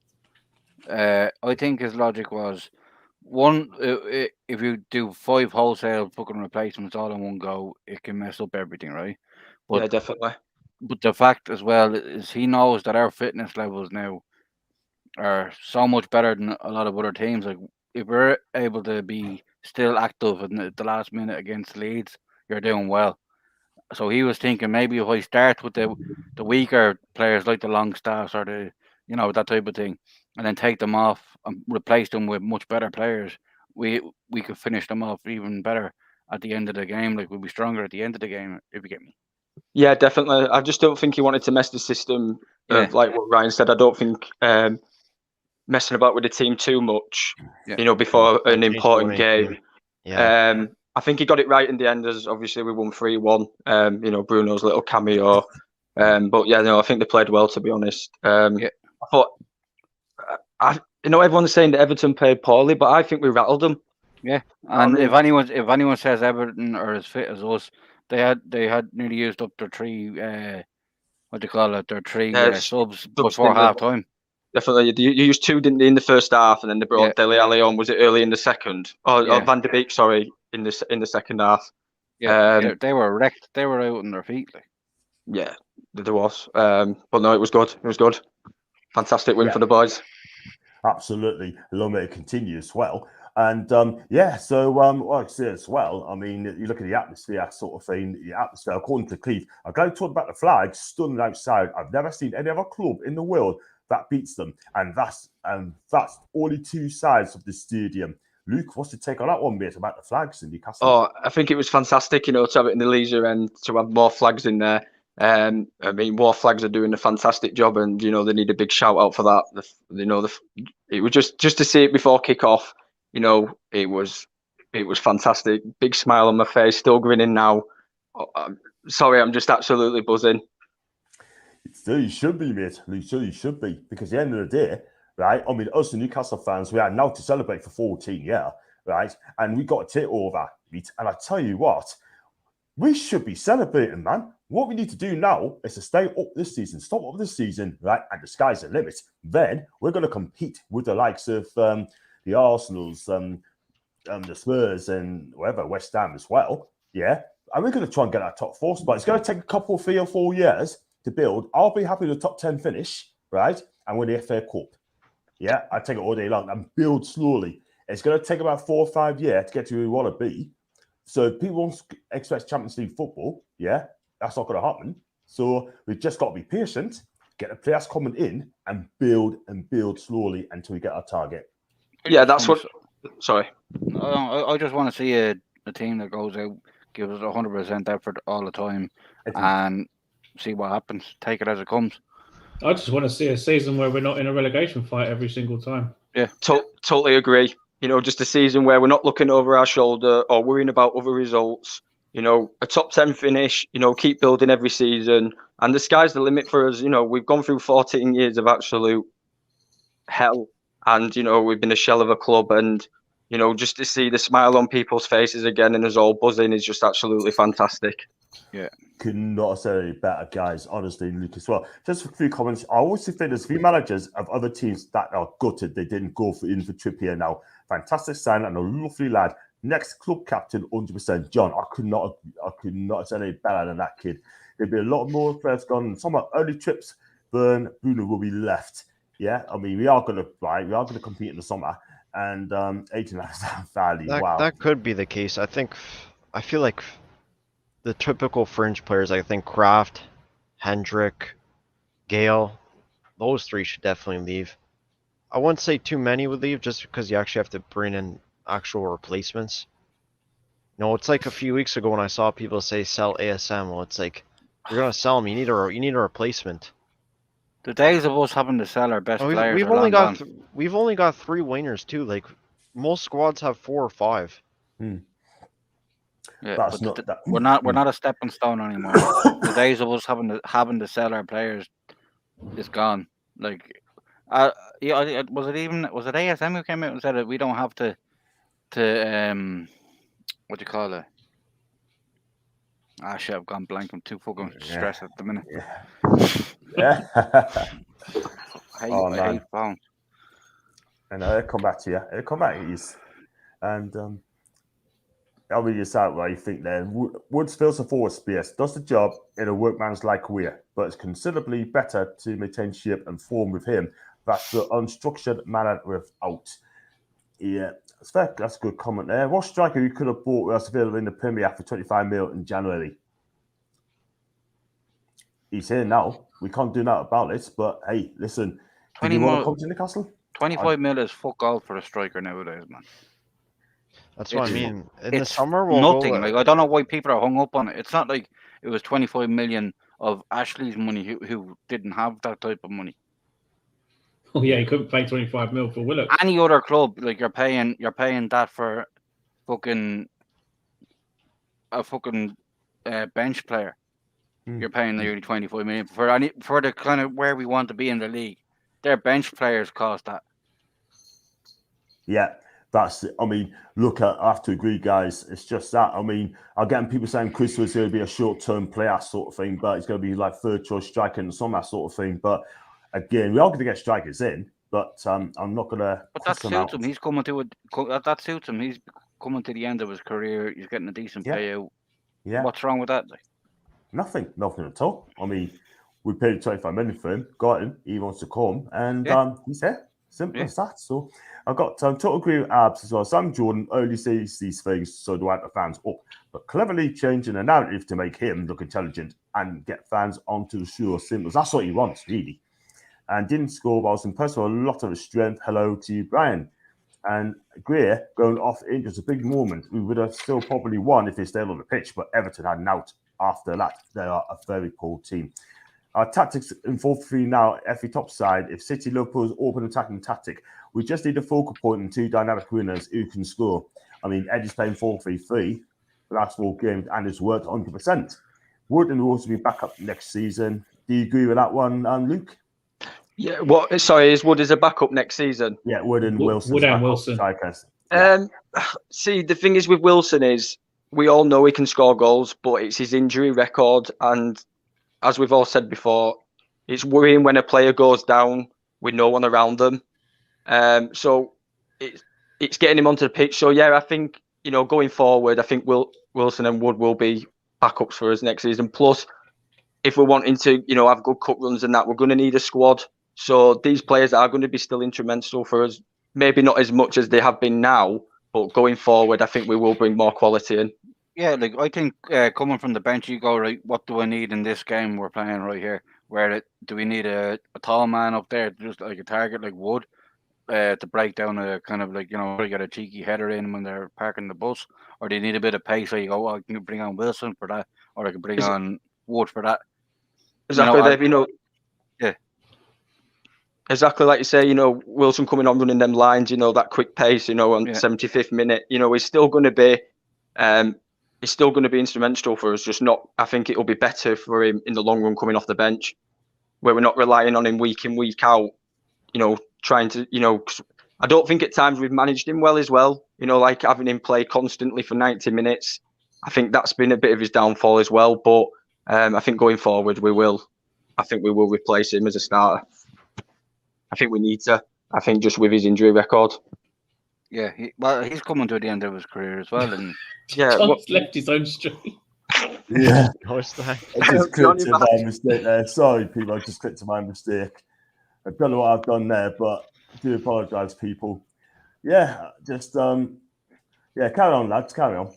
I think his logic was, one, if you do 5 wholesale fucking replacements all in one go, it can mess up everything, right? But, yeah, definitely. But the fact as well is he knows that our fitness levels now are so much better than a lot of other teams. Like, if we're able to be still active in the last minute against Leeds, you're doing well. So he was thinking, maybe if I start with the weaker players like the Longstaffs or that type of thing, and then take them off and replace them with much better players, we could finish them off even better at the end of the game. Like, we'll be stronger at the end of the game, if you get me. Yeah, definitely. I just don't think he wanted to mess the system of, like what Ryan said. I don't think messing about with the team too much, before an important game. Yeah. I think he got it right in the end, as obviously we won 3-1. Bruno's little cameo. But yeah, no, I think they played well, to be honest. I thought, everyone's saying that Everton played poorly, but I think we rattled them. Yeah, and if anyone says Everton are as fit as us, they had nearly used up their 3 their 3 subs before half time. Definitely, you used 2, didn't they, in the first half, and then they brought Dele Alli on. Was it early in the second? Or Van de Beek, sorry, in the second half. Yeah, they were wrecked. They were out on their feet. Like. Yeah, there was. But no, it was good. It was good. Fantastic win for the boys. Absolutely. Long may it continue as well. And like I say as well, I mean, you look at the atmosphere sort of thing, the atmosphere, according to Cleve, I'm going to talk about the flags stood outside. I've never seen any other club in the world that beats them. And that's only 2 sides of the stadium. Luke, what's your take on that one, mate, about the flags in Newcastle? Oh, I think it was fantastic, to have it in the leisure end, to have more flags in there. I mean, War Flags are doing a fantastic job, and they need a big shout out for that. It was just to see it before kick off. It was fantastic. Big smile on my face, still grinning now. Sorry, I'm just absolutely buzzing. So you should be, mate. You should be, because at the end of the day, right? I mean, us the Newcastle fans, we are now to celebrate for 14 years, right? And we got to take over. And I tell you what, we should be celebrating, man. What we need to do now is to stay up this season, stop up this season, right? And the sky's the limit. Then we're going to compete with the likes of the Arsenals, the Spurs, and whatever, West Ham as well. Yeah. And we're going to try and get our top 4 spot. It's going to take a couple, 3 or 4 years to build. I'll be happy with the top 10 finish, right? And win the FA Cup. Yeah, I take it all day long and build slowly. It's going to take about 4 or 5 years to get to where we want to be. So if people won't expect Champions League football, yeah, that's not going to happen. So we've just got to be patient, get the players coming in, and build slowly until we get our target. Yeah, that's what. Sorry. I just want to see a team that goes out, gives us 100% effort all the time, and see what happens. Take it as it comes. I just want to see a season where we're not in a relegation fight every single time. Yeah, totally agree. Just a season where we're not looking over our shoulder or worrying about other results. A top 10 finish, keep building every season. And the sky's the limit for us. We've gone through 14 years of absolute hell. And, we've been a shell of a club. And, just to see the smile on people's faces again and us all buzzing is just absolutely fantastic. Yeah. Could not have said any better, guys, honestly, Luke, as well. Just a few comments. I always think there's a few managers of other teams that are gutted. They didn't go in for Trippier now. Fantastic sign and a lovely lad. Next club captain, 100%. John, I could not have said any better than that kid. There'd be a lot more players gone. Some early trips, Bruno will be left. Yeah, I mean, we are going to compete in the summer. And 18 value. Wow. That could be the case. I feel like the typical fringe players, I think Kraft, Hendrick, Gale, those 3 should definitely leave. I wouldn't say too many would leave just because you actually have to bring in actual replacements. It's like a few weeks ago when I saw people say sell ASM. Well, it's like, you're going to sell them. You need a replacement. The days of us having to sell our best players we've only got 3 wingers too. Like, most squads have 4 or 5. Yeah, but we're not a stepping stone anymore. The days of us having to sell our players is gone. Like, was it ASM who came out and said that we don't have to what do you call it? Shit, I've gone blank. I'm too fucking stressed at the minute. Yeah. I hate phones. I know, it'll come back to you. It'll come back to you. And I'll read this out what you think there. Woods fills the forward space, does the job in a workman's-like way, but it's considerably better to maintain shape and form with him. That's the unstructured manner without. Yeah, that's a good comment there. What striker you could have bought was available in the Premier for 25 mil in January? He's here now. We can't do that about it, but hey, listen. 20 you want to mil, come to Newcastle? 25 mil is fuck all for a striker nowadays, man. That's what I mean. In the summer, we'll nothing. Like, I don't know why people are hung up on it. It's not like it was 25 million of Ashley's money who didn't have that type of money. Oh yeah, he couldn't pay 25 mil for Willock. Any other club, like you're paying that for a fucking bench player. You're paying nearly 25 million for the kind of where we want to be in the league. Their bench players cost that. Yeah, that's it. I mean, look, I have to agree, guys. It's just that. I mean, I'm getting people saying Chris was going to be a short-term player sort of thing, but it's going to be like third choice striker and some that sort of thing. But again, we are going to get strikers in, but I'm not going to. But that suits him. He's coming to that suits him. He's coming to the end of his career. He's getting a decent payout. Yeah. What's wrong with that? Nothing at all. I mean, we paid 25 million for him, got him. He wants to come, and he's here. Simple as that. So I've got total agree with Abs as well. Sam Jordan only sees these things so to wipe the fans up, but cleverly changing the narrative to make him look intelligent and get fans onto the show. Simple. That's what he wants, really. And didn't score, but I was impressed with a lot of his strength. Hello to you, Brian. And Greer going off in just a big moment. We would have still probably won if he stayed on the pitch, but Everton had an out after that, they are a very poor team. Our tactics in 4-3 now, every top side. If City Liverpool's open attacking tactic, we just need a focal point and 2 dynamic winners who can score. I mean, Eddie's playing 4-3-3 the last 4 games and it's worked 100%. Wooden will also be back up next season. Do you agree with that one, Luke? Yeah. What? Sorry, is Wood as a backup next season? Yeah, Wood and Wilson. Wood and Wilson. See, the thing is with Wilson is we all know he can score goals, but it's his injury record, and as we've all said before, it's worrying when a player goes down with no one around them. So it's getting him onto the pitch. So yeah, I think going forward, I think Wilson and Wood will be backups for us next season. Plus, if we're wanting to have good cup runs and that, we're going to need a squad. So these players are going to be still instrumental for us. Maybe not as much as they have been now, but going forward, I think we will bring more quality in. Yeah, like I think coming from the bench, you go, right, what do I need in this game we're playing right here? Do we need a tall man up there, just like a target like Wood, to break down a kind of like, get a cheeky header in when they're parking the bus? Or do you need a bit of pace? So you go, I can bring on Wilson for that, or I can bring on Wood for that. Exactly, Dave. Yeah. Exactly like you say, Wilson coming on running them lines, that quick pace, on 75th minute, he's still going to be, instrumental for us. Just not. I think it'll be better for him in the long run coming off the bench, where we're not relying on him week in, week out. Trying to, 'cause I don't think at times we've managed him well as well. Like having him play constantly for 90 minutes. I think that's been a bit of his downfall as well. But I think going forward, we will replace him as a starter. I think we need to. I think just with his injury record. Yeah, he's coming to the end of his career as well, and John's left his own stream. Yeah, No, it's not. I just clicked to my mistake there. Sorry, people, I just clicked to my mistake. I don't know what I've done there, but I do apologise, people. Yeah, just carry on, lads, carry on.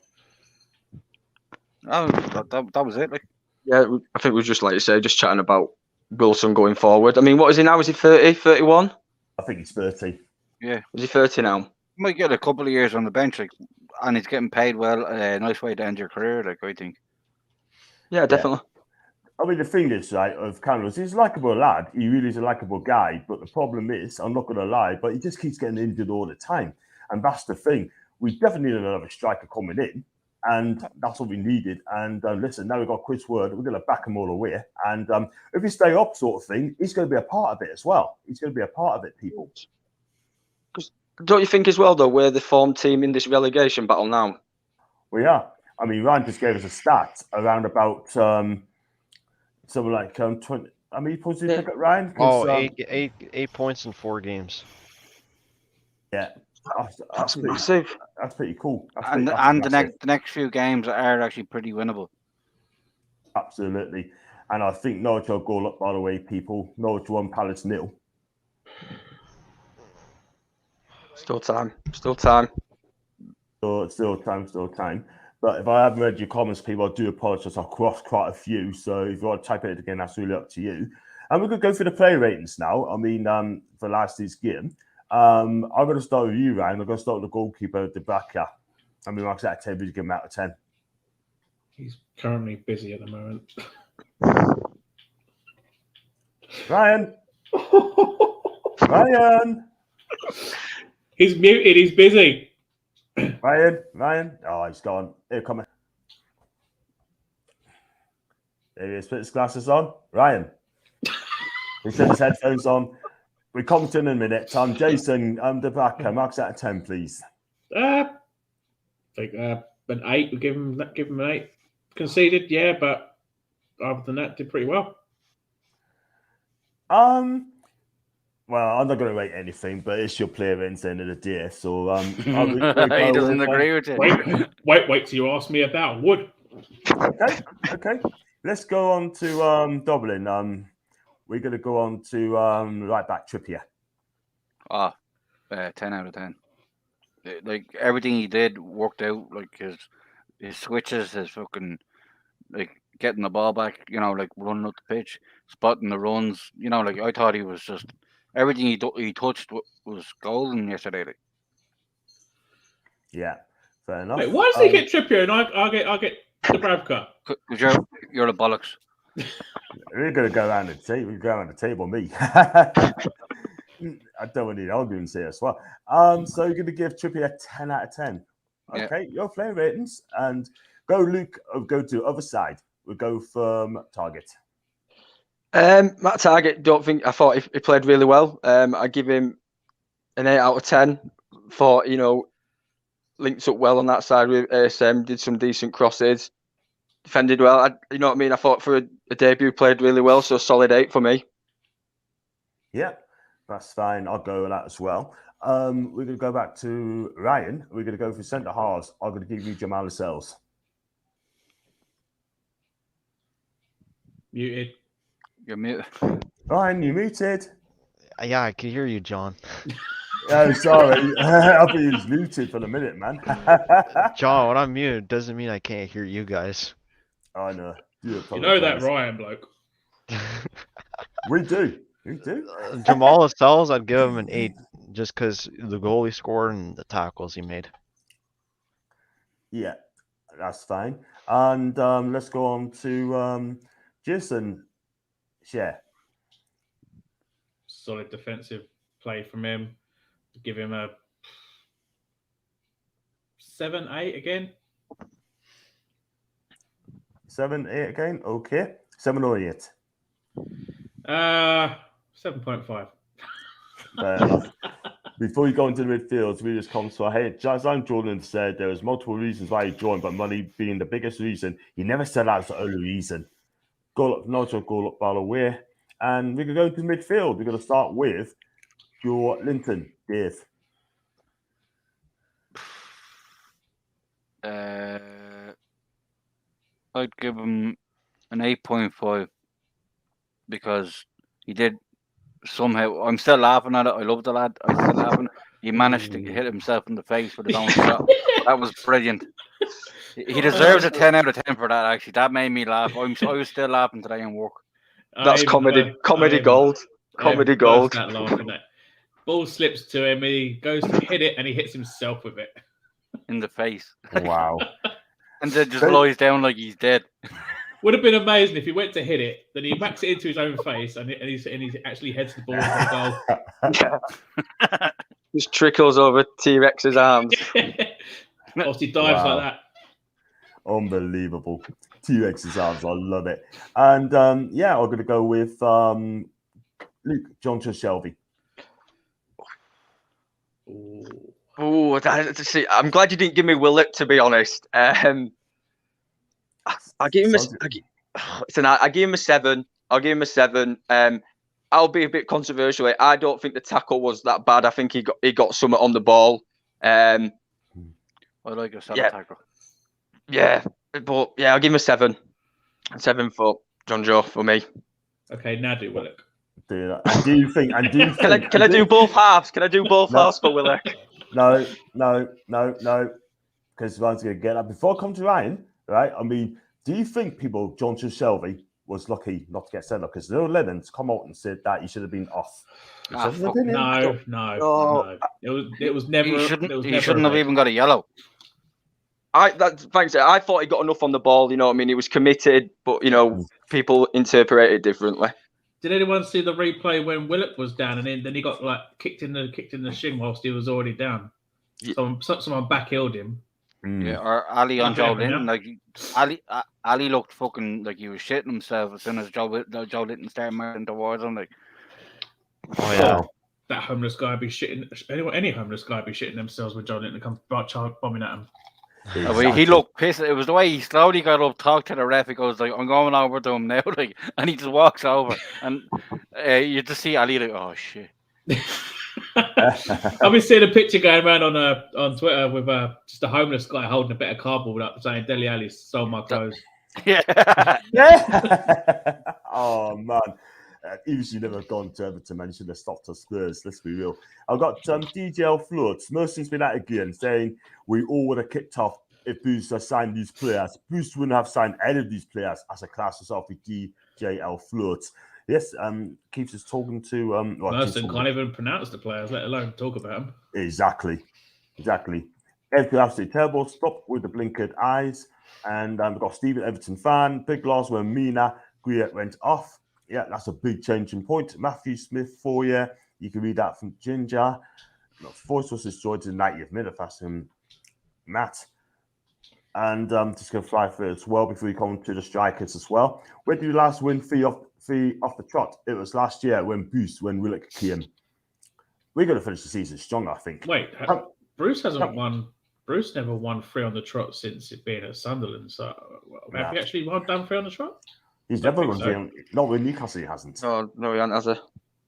Oh, that was it. Like, yeah, I think we was just like you say, just chatting about Wilson going forward. I mean, what is he now? Is he 30, 31? I think he's 30. Yeah, is he 30 now? Might get a couple of years on the bench, and he's getting paid well. Nice way to end your career, I think. Yeah, definitely. Yeah. I mean, the thing is, right, of Cameron, he's a likeable lad. He really is a likeable guy. But the problem is, I'm not going to lie, but he just keeps getting injured all the time. And that's the thing. We definitely need another striker coming in. And that's what we needed. And listen, now we've got Chris Word. We're going to back him all the way. And if we stay up sort of thing, he's going to be a part of it as well. He's going to be a part of it, people. Don't you think as well, though, we're the form team in this relegation battle now? We are. I mean, Ryan just gave us a stat around about... something like 20. I mean, points did you pick up, Ryan? Eight points in 4 games. Yeah, that's massive. That's pretty cool. The next few games are actually pretty winnable. Absolutely, and I think Norwich will goal up. By the way, people, Norwich 1, Palace 0. Still time. Still time. But if I haven't read your comments, people, I do apologise. I've crossed quite a few. So if you want to type it again, that's really up to you. And we're going to go through the player ratings now. I mean, for last week's game. I'm going to start with you, Ryan. I'm going to start with the goalkeeper, Debaka. I mean, marks out of 10. Would you give him out of 10? He's currently busy at the moment. Ryan! Ryan! He's muted. He's busy. Ryan. Oh, he's gone. Here, come on. There he is. Put his glasses on. Ryan. He's put his headphones on. We're commenting in a minute. Jason, Debaka, marks out of 10, please. I think an 8. We give him an 8. Conceded, yeah, but other than that, did pretty well. Well, I'm not going to rate anything, but it's your player at the end of the day. So he doesn't agree with you. Wait till you ask me about Wood. Okay. Let's go on to Dublin. We're going to go on to right back Trippier. 10 out of 10. Like everything he did worked out. Like his switches, his fucking getting the ball back. Like running up the pitch, spotting the runs. Like I thought he was just. Everything he touched was golden yesterday. Yeah, fair enough. Wait, why does he get Trippier and I get Dubravka? Because You're the bollocks. We're going to go around the table. We go around the table, me. I don't want any arguments here as well. So you're going to give Trippier a 10 out of 10. Okay, your player ratings. And go, Luke, go to the other side. We'll go from Target. Matt Target, I thought he played really well. I give him an 8 out of 10. Thought, linked up well on that side with ASM, did some decent crosses, defended well. You know what I mean? I thought for a debut, played really well, so solid 8 for me. Yeah, that's fine. I'll go with that as well. We're going to go back to Ryan. We're going to go for centre halves. I'm going to give you Jamal Lascelles. Muted. You're muted. Ryan, you muted. Yeah, I can hear you, John. Oh, sorry. I thought you was muted for a minute, man. John, when I'm muted doesn't mean I can't hear you guys. I know. You know that Ryan bloke. We do. We do. Jamal Lascelles, I'd give him an 8 just because the goal he scored and the tackles he made. Yeah, that's fine. And let's go on to Jason. Share. Solid defensive play from him. Give him a 7, 8 again. 7, 8 again. Okay. 7 or 8. 7.5. Fair enough. Before you go into the midfield, we just come to hey, Sam Jordan said there was multiple reasons why he joined, but money being the biggest reason. He never said that was the only reason. Goal up, not a goal up, ball away. And we're going to go to the midfield. We're going to start with your Linton, Dave. I'd give him an 8.5 because he did somehow. I'm still laughing at it. I love the lad. I'm still laughing. He managed to hit himself in the face with his own shot. That was brilliant. He deserves a 10 out of 10 for that, actually. That made me laugh. I was still laughing today in work. That's comedy gold. Comedy gold. That laughing at. Ball slips to him. He goes to hit it, and he hits himself with it in the face. Wow! And then just lies down like he's dead. Would have been amazing if he went to hit it, then he backs it into his own face, and he actually heads the ball into the goal. Just trickles over T-Rex's arms. Whilst he dives like that. Unbelievable. T-Rex's arms. I love it. And I'm going to go with Luke Johnson Shelby. Oh, I'm glad you didn't give me Willett, to be honest. I give him I give him a 7. I'll give him a 7. I'll be a bit controversial. I don't think the tackle was that bad. I think he got something on the ball. I like a 7 tackle. Yeah, but I'll give him a 7. 7 for John Joe for me. Okay, now do Willock. Do you think? Can I do both halves? Can I do both halves for Willock? No. Because Ryan's going to get that. Before I come to Ryan, right? I mean, do you think Johnson Shelby was lucky not to get sent off? Because Neil Lennon's come out and said that he should have been off. No. It was never. He shouldn't have even got a yellow. Thanks. I thought he got enough on the ball. You know what I mean? He was committed, but people interpret it differently. Did anyone see the replay when Willock was down and then he got kicked in the shin whilst he was already down? Yeah. Someone backhilled him. Yeah, or Ali on Joe Linton. Ali looked fucking like he was shitting himself as soon as Joe Linton started marching towards him. Like, oh yeah, that homeless guy be shitting. Any homeless guy be shitting themselves when Joe Linton comes bombing at him. Exactly. He looked pissed. It was the way he slowly got up, talked to the ref. He goes like, "I'm going over to him now," and he just walks over, and you just see Ali like, "Oh shit." I've been seeing a picture going around on Twitter with just a homeless guy holding a bit of cardboard up saying, "Dele Alli stole my clothes." Yeah. Oh man. Even if you never gone to Everton, man, you should have stopped us Spurs. Let's be real. I've got DJL Floods. Merson's been out again saying we all would have kicked off if Boost had signed these players. Boost wouldn't have signed any of these players as a class yourself with DJL Floods. Yes, keeps us talking to Merson can't even pronounce the players, let alone talk about them. Exactly. Everything absolutely terrible. Stop with the blinkered eyes. And we've got Stephen Everton fan. Big loss when Mina Guia went off. Yeah, that's a big changing point. Matthew Smith for you. You can read that from Ginger. Voice was destroyed to the 90th minute. That's Matt. And just going to fly through as well before we come to the strikers as well. When did you last win three off the trot? It was last year when Willock came. We're going to finish the season strong, I think. Wait, Bruce hasn't won. Bruce never won 3 on the trot since it being at Sunderland. So have you actually done 3 on the trot? He's never won 3. Not with Newcastle, he hasn't. No, he hasn't, has he?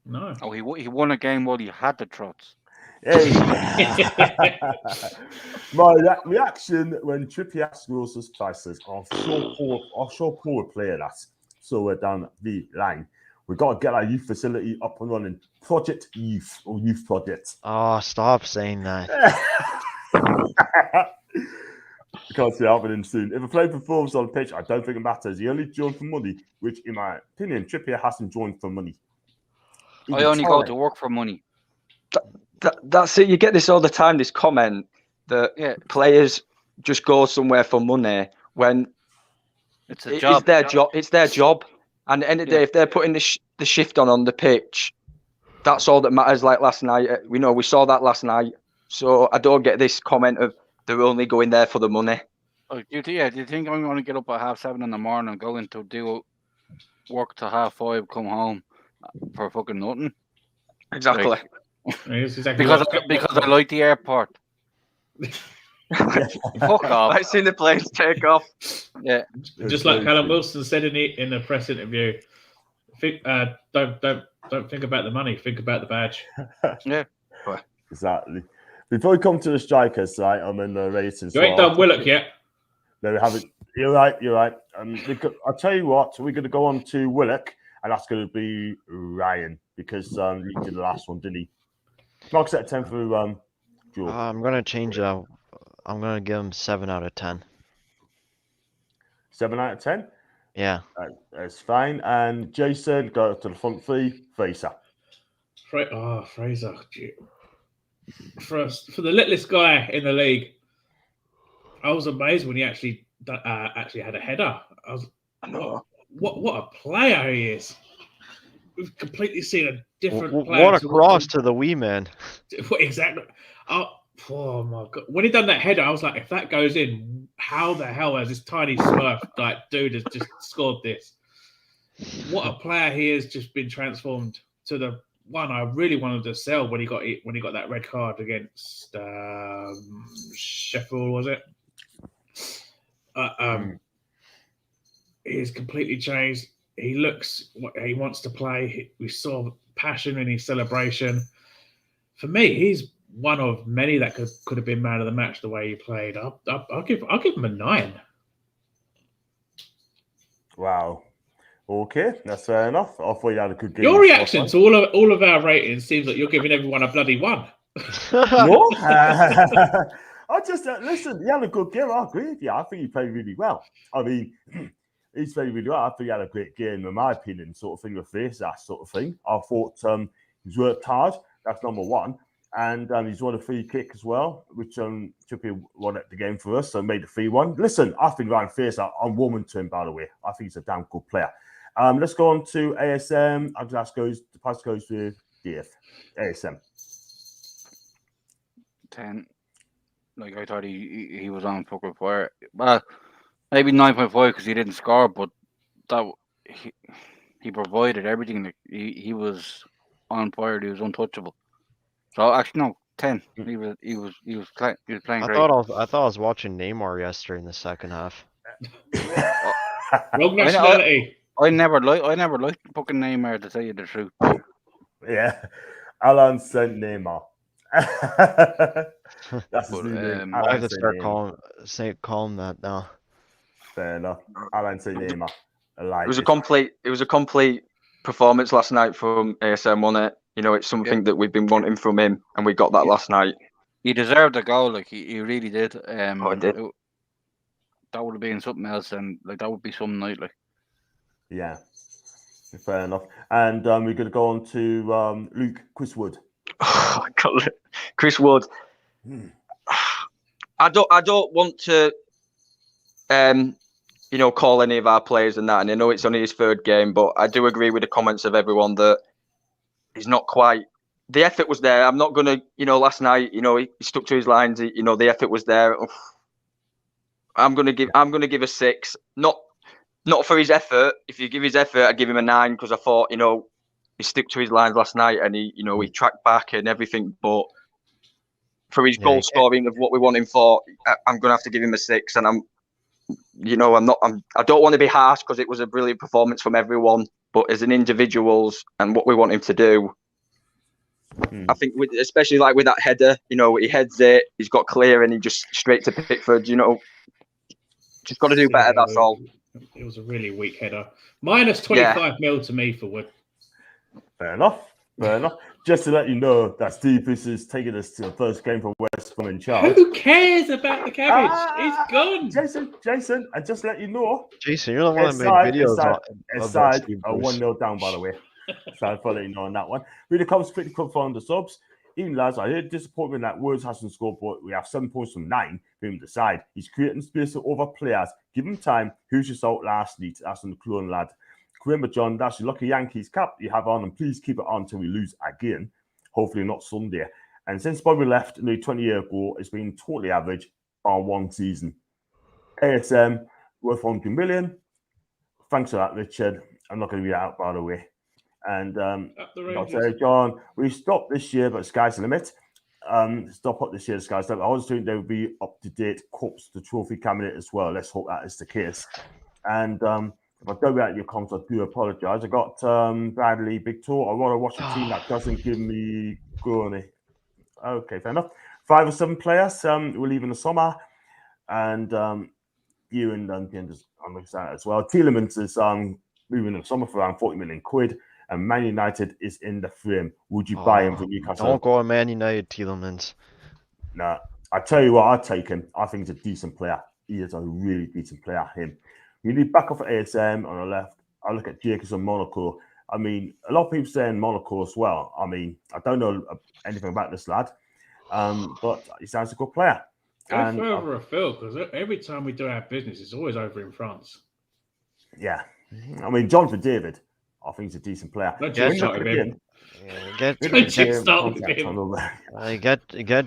No. Oh, he won a game while he had the trots. Hey. My reaction when Trippier scores his prices, I'm so poor player that. So we're down the line. We've got to get our youth facility up and running. Project Youth or Youth Project. Oh, stop saying that. Can't see it happening soon. If a player performs on the pitch, I don't think it matters. He only joined for money, which, in my opinion, Trippier hasn't joined for money. I only go to work for money. That's it. You get this all the time, this comment that players just go somewhere for money when it's a job. It's their job. It's their job. And at the end of the day, if they're putting the shift on the pitch, that's all that matters. Like last night, we saw that last night. So I don't get this comment of they're only going there for the money. Do you think I'm going to get up at 7:30 in the morning and go into do work to 5:30, come home for fucking nothing? Exactly. Like, exactly because I like the airport. Fuck off. I've seen the planes take off. Yeah. Just like Callum Wilson said in a press interview, don't think about the money, think about the badge. Yeah. Exactly. Before we come to the strikers, right, I'm in the ratings. You ain't done Willock yet. No, we haven't. You're right. I'll tell you what, we're going to go on to Willock, and that's going to be Ryan, because he did the last one, didn't he? Knocks at 10 for Joe. I'm going to change it. I'm going to give him 7 out of 10. 7 out of 10? Yeah. That's fine. And Jason, go to the front 3. Fraser. Fraser. For the littlest guy in the league, I was amazed when he actually had a header. I know. What a player he is. We've completely seen a different player. What a cross to the wee man. Exactly. Oh my God. When he done that header, I was like, if that goes in, how the hell has this tiny smurf, dude has just scored this? What a player he has just been transformed to the one I really wanted to sell when he got that red card against Sheffield, was it? He's completely changed. He looks what he wants to play. We saw passion in his celebration. For me, he's one of many that could have been man of the match the way he played. I'll give him a 9. Wow. Okay, that's fair enough. I thought you had a good game. Your reaction to all of our ratings seems like you're giving everyone a bloody 1. No, I just listen. He had a good game. I agree with you. I think he played really well. I mean, he's played really well. I think he had a great game, in my opinion. Sort of thing with face, that sort of thing. I thought he's worked hard. That's number 1. And he's won a free kick as well, which Trippier won at the game for us, so made the 3-1. Listen, I think Ryan Fraser, I'm warming to him, by the way. I think he's a damn good player. Let's go on to ASM. The pass goes to DF. ASM. 10. Like, I thought he was on fucking fire. Well, maybe 9.5 because he didn't score, but that he provided everything. Like, he was on fire. He was untouchable. So actually, no, 10. He was playing great. I thought I was watching Neymar yesterday in the second half. Wrong nationality. I never liked fucking Neymar, to tell you the truth. Yeah, Alan sent Neymar. That's his new name. I have to start calling that now. Fair enough. Alan sent Neymar. It was a complete performance last night from ASM, wasn't it? It's something that we've been wanting from him, and we got that last night. He deserved a goal, like he really did. He did. That would have been something else, and like that would be some night, like. Yeah, fair enough. And we're going to go on to Luke Chris Wood. Oh my God, Chris Wood. I don't want to call any of our players and that. And I know it's only his third game, but I do agree with the comments of everyone that he's not quite. The effort was there. I'm not gonna, last night, he stuck to his lines. The effort was there. I'm gonna give a 6. Not for his effort. If you give his effort, I'd give him a 9 because I thought, he stuck to his lines last night and he tracked back and everything. But for his goal scoring of what we want him for, I'm gonna have to give him a 6. And I don't want to be harsh because it was a brilliant performance from everyone. But as an individuals and what we want him to do, I think, especially like with that header, he heads it, he's got clear, and he just straight to Pickford. Just got to do better. That's all. It was a really weak header. Minus 25 mil to me for Wood. Fair enough. Just to let you know that Steve is taking us to the first game from West Brom in charge. Who cares about the cabbage? He's gone. Jason, and just to let you know, Jason, you're the one that made videos about Steve are 1-0 down, by the way. So I'll let you know on that one. Really comes pretty quick from the subs. Even lads, I heard disappointment that Woods hasn't scored, but we have 7 points from 9 for him to decide. He's creating space for other players. Give him time. Who's just out last night? That's on the clone lad. Remember, John, that's your lucky Yankees cap you have on, and please keep it on until we lose again. Hopefully not Sunday. And since Bobby left nearly 20 years ago, it's been totally average on one season. ASM worth 100 million. Thanks for that, Richard. I'm not going to be out, by the way. And John, we stopped this year, but sky's the limit. Stop up this year, sky's the limit. I was thinking there would be up-to-date cups, the trophy cabinet as well. Let's hope that is the case. And if I don't get your comments, I do apologise. I got Bradley Big Tour. I want to watch a team that doesn't give me Gurney. Okay, fair enough. 5 or 7 players will leave in the summer. And you and Genders, I'm excited as well. Tielemans is moving in the summer for around 40 million quid. And Man United is in the frame. Would you buy him for Newcastle? Don't go on Man United, Tielemans. Nah, I tell you what, I'd take him. I think he's a decent player. He is a really decent player, him. You need backup for ASM on the left. I look at Jacobs and Monaco. I mean, a lot of people saying Monaco as well. I mean, I don't know anything about this lad, but he sounds a good player. Go further afield, because every time we do our business, it's always over in France. Yeah. I mean, Jonathan David, I think he's a decent player. Get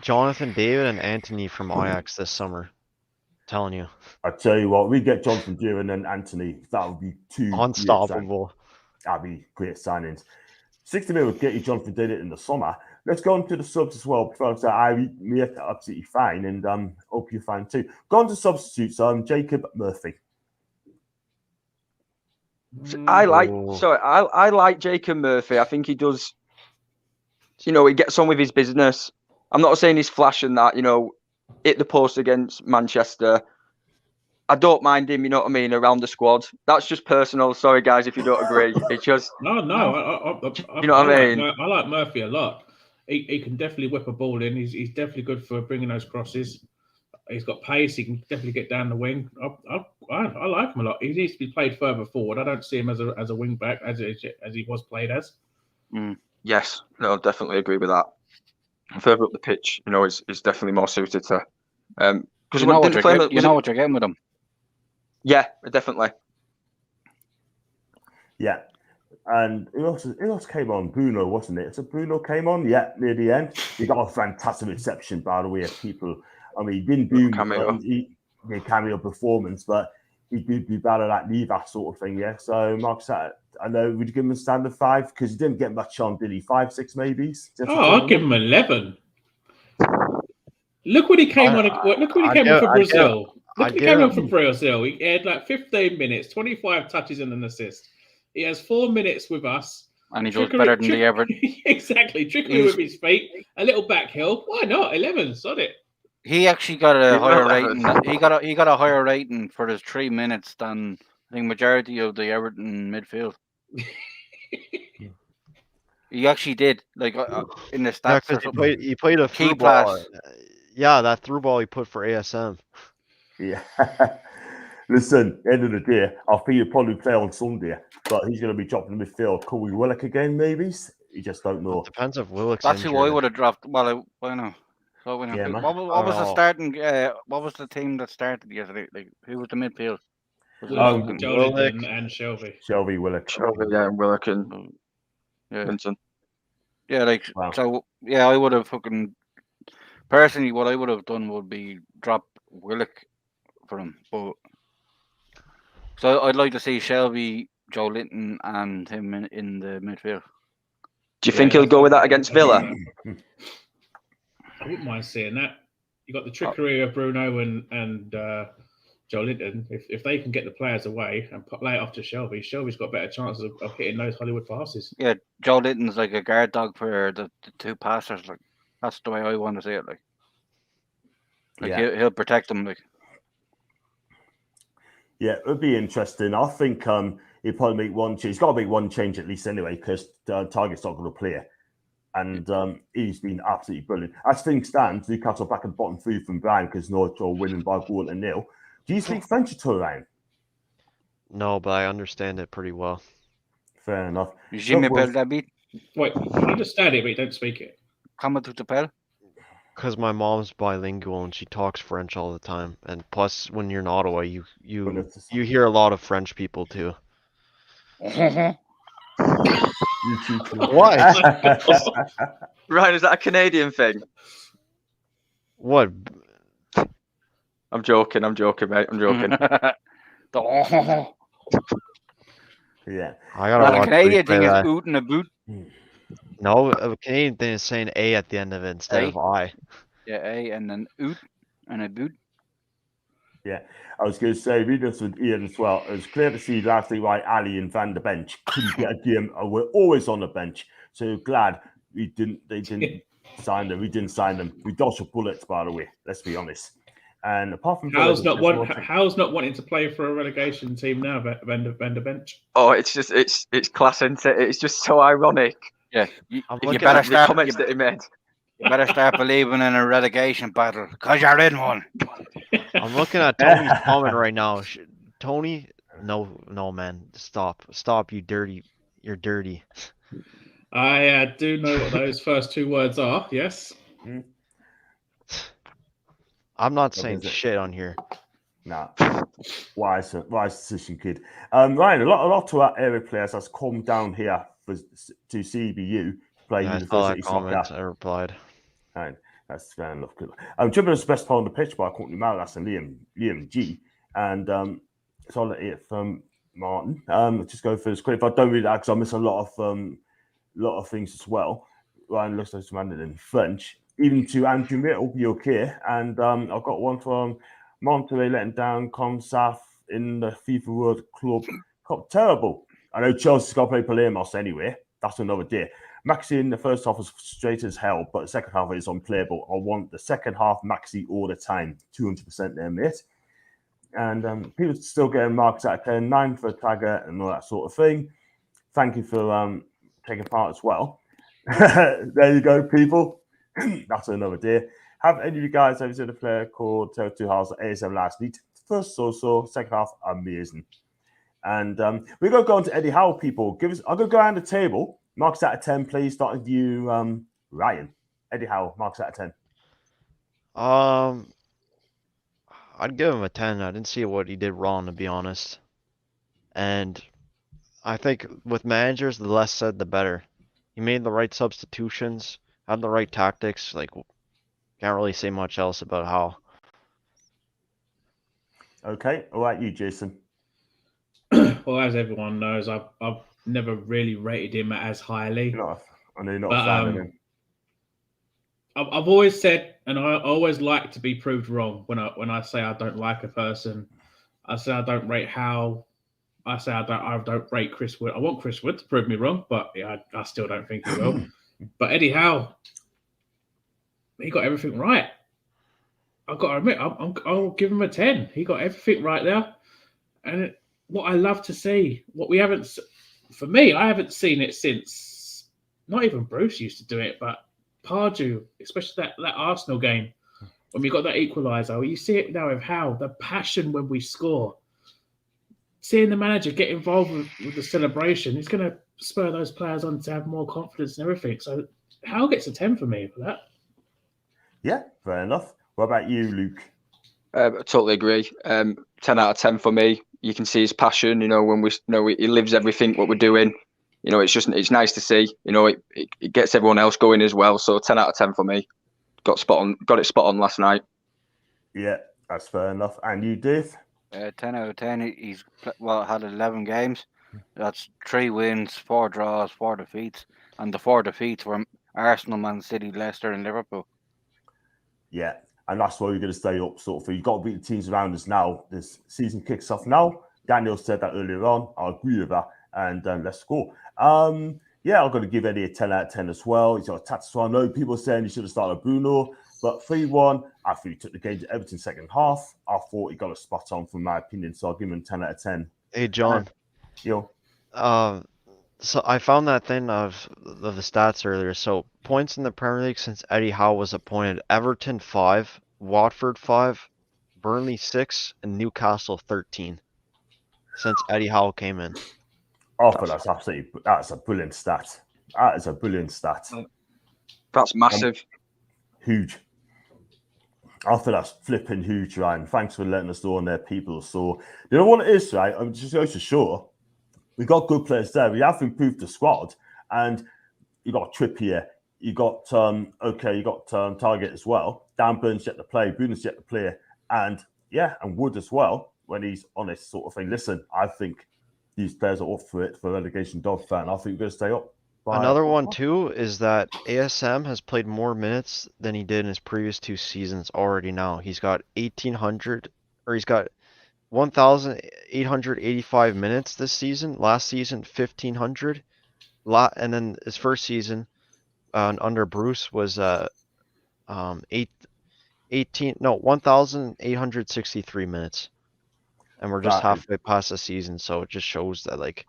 Jonathan David and Anthony from Ajax this summer. I'm telling you. I tell you what, we get Jonathan David and Anthony. That would be 2 unstoppable. That'd be great signings. 60 million would get you Jonathan David in the summer. Let's go on to the subs as well. Because I made absolutely fine, and hope you're fine too. Go on to substitutes. Jacob Murphy. I like Jacob Murphy. I think he does. He gets on with his business. I'm not saying he's flash and that. Hit the post against Manchester. I don't mind him. You know what I mean, around the squad. That's just personal. Sorry, guys, if you don't agree. It's just no. You know what I mean? I like Murphy a lot. He can definitely whip a ball in. He's definitely good for bringing those crosses. He's got pace. He can definitely get down the wing. I like him a lot. He needs to be played further forward. I don't see him as a wing back as he was played as. Yes, no, definitely agree with that. Further up the pitch, is definitely more suited to. Because you know what you're getting with him. Yeah, definitely. Yeah. And who else came on? Bruno, wasn't it? So Bruno came on, near the end. He got a fantastic reception, by the way, of people. I mean, he didn't do a cameo performance, but he did do better at Lever sort of thing, yeah. So, Mark, I know, would you give him a standard 5? Because he didn't get much on, did he? 5, 6 maybe? I'll give him 11. Look when he came on. Look when he came on for Brazil. Look when he came on for Brazil. He had like 15 minutes, 25 touches and an assist. He has 4 minutes with us. And he does better than the Everton. Exactly. Trickery with his feet. A little back hill. Why not? 11. Sod it. He actually got a higher rating. He got a higher rating for his 3 minutes than I think majority of the Everton midfield. He actually did, like in the stats. He played a through ball. Yeah, that through ball he put for ASM. Yeah. Listen, end of the day, I think he'll probably play on Sunday, but he's going to be dropping the midfield. Could we Willock again, maybe? You just don't know. It depends if Willock's That's who I would have dropped. Well, I know. So when Yeah, man. what was the Oh. starting? What was the team that started yesterday? Like, who was the midfield? Was it Willock, fucking- Jolinton and Shelby. Shelby Willock. Shelby, yeah, and Willock and yeah, Vincent. yeah, like Wow. so. Yeah, I would have fucking personally. What I would have done would be drop Willock for him, but so I'd like to see Shelby, Joe Linton, and him in the midfield. Do you think he'll go with that against Villa? I wouldn't mind seeing that. You got the trickery of Bruno and Joe Linton. If they can get the players away and play it off to Shelby, Shelby's got better chances of hitting those Hollywood passes. Yeah, Joe Linton's like a guard dog for the two passers. Like that's the way I want to see it. Like Yeah. he'll protect them. Like Yeah, it would be interesting. I think he'd probably make one change. He's got to make one change at least anyway, because Target's not going to play. And he's been absolutely brilliant. As things stand, Newcastle back at the bottom three from Brian because Norwich are winning by 1-0. Do you speak French at all, Ryan? No, but I understand it pretty well. Fair enough. je m'appelle David. Wait, you understand it, but you don't speak it. Comment tu t'appelles? Because my mom's bilingual and she talks French all the time. And plus, when you're in Ottawa, you hear a lot of French people too. What? Ryan, is that a Canadian thing? What? I'm joking, mate. I'm joking. Yeah. I gotta Well, the watch Canadian replay thing that. is oot and a boot. No, a Canadian thing is saying A at the end of it instead of I. Yeah, A and then oot and a boot. Yeah, I was going to say, reading this with Ian as well, it was clear to see last week why Ali and Van der Bench couldn't get a game. We're always on the bench. So glad they didn't sign them. We didn't sign them. We dodged bullets, by the way. Let's be honest. And apart from How's not wanting to play for a relegation team now, Van der Bench? Oh, it's class, isn't it? It's just so ironic. Yeah, You better start the comments that he made. You better start believing in a relegation battle because you're in one. I'm looking at Tony's comment right now. Tony, no, man, stop, you're dirty. I do know what those first two words are. Yes. I'm not saying shit on here. Nah, wise decision, kid. Ryan, a lot to our area players has come down here to CBU play University Soccer. I replied. And that's fair enough. Dribbling is the best part on the pitch by Courtney Mallas and Liam G. And so I'll let it from Martin. Just go through this quick. If I don't read that, because I miss a lot of things as well. Ryan looks like commanded in French. Even to Andrew Mill, you're okay. And I've got one from Monterey letting down Comsaf in the FIFA World Club Cup. Terrible. I know Chelsea's got to play Palermo anyway. That's another day. Maxi in the first half was frustrated as hell, but the second half is unplayable. I want the second half Maxi all the time. 200% there, mate. And people still getting marks out of 10, 9 for a tagger and all that sort of thing. Thank you for taking part as well. There you go, people. That's another day. Have any of you guys ever seen a player called Two House at ASM last week? First, so. Second half, amazing. And we're going to go on to Eddie Howe, people. I'm going to go around the table. Marks out of 10, please. Starting with you, Ryan. Eddie Howe, marks out of 10. I'd give him a 10. I didn't see what he did wrong, to be honest. And I think with managers, the less said, the better. He made the right substitutions, had the right tactics. Like, can't really say much else about Howe. Okay, all right, you, Jason. Well, as everyone knows, I've never really rated him as highly. I know you're not a fan of him. I've always said, and I always like to be proved wrong when I say I don't like a person. I say I don't rate Howe. I say I don't rate Chris Wood. I want Chris Wood to prove me wrong, but yeah, I still don't think he will. But Eddie Howe, he got everything right. I've got to admit, I'll give him a 10. He got everything right there. And what I love to see, what we haven't, for me, I haven't seen it since, not even Bruce used to do it, but Pardew, especially that Arsenal game, when we got that equaliser. You see it now with Howe, the passion when we score. Seeing the manager get involved with the celebration, it's going to spur those players on to have more confidence and everything. So Howe gets a 10 for me for that. Yeah, fair enough. What about you, Luke? I totally agree. 10 out of 10 for me. You can see his passion. When he lives everything what we're doing. It's nice to see. It gets everyone else going as well. So 10 out of 10 for me. Got it spot on last night. Yeah, that's fair enough. And you, Dave? 10 out of 10. He's had 11 games. That's 3 wins, 4 draws, 4 defeats, and the 4 defeats were Arsenal, Man City, Leicester, and Liverpool. Yeah, and that's why we're going to stay up. Sort of, you've got to beat the teams around us now. This season kicks off now. Daniel said that earlier on. I agree with that. And let's go. Yeah, I'm going to give Eddie a 10 out of 10 as well. He's got a tactics. I know people are saying he should have started Bruno, but 3-1. I think he took the game to Everton second half. I thought he got a spot on, from my opinion. So I'll give him 10 out of 10. Hey, John. Yo. So I found that thing of the stats earlier. So points in the Premier League since Eddie Howe was appointed: Everton 5, Watford 5, Burnley 6, and Newcastle 13. Since Eddie Howe came in. Oh, but that's a brilliant stat. That is a brilliant stat. That's massive. Huge. I think that's flipping huge, Ryan. Thanks for letting us know on there, people. So, you know what it is, right? I'm just going to show. We got good players there. We have improved the squad, and you got Trippier. You got Target as well. Dan Burns yet to play. Bruno's yet to play, and Wood as well when he's on this sort of thing. Listen, I think these players are up for it for relegation dog fan. I think we're going to stay up. Another one too is that ASM has played more minutes than he did in his previous 2 seasons already. Now he's got 1,885 minutes this season. Last season 1,500. And then his first season under Bruce was 1,863 minutes. And we're just halfway past the season, so it just shows that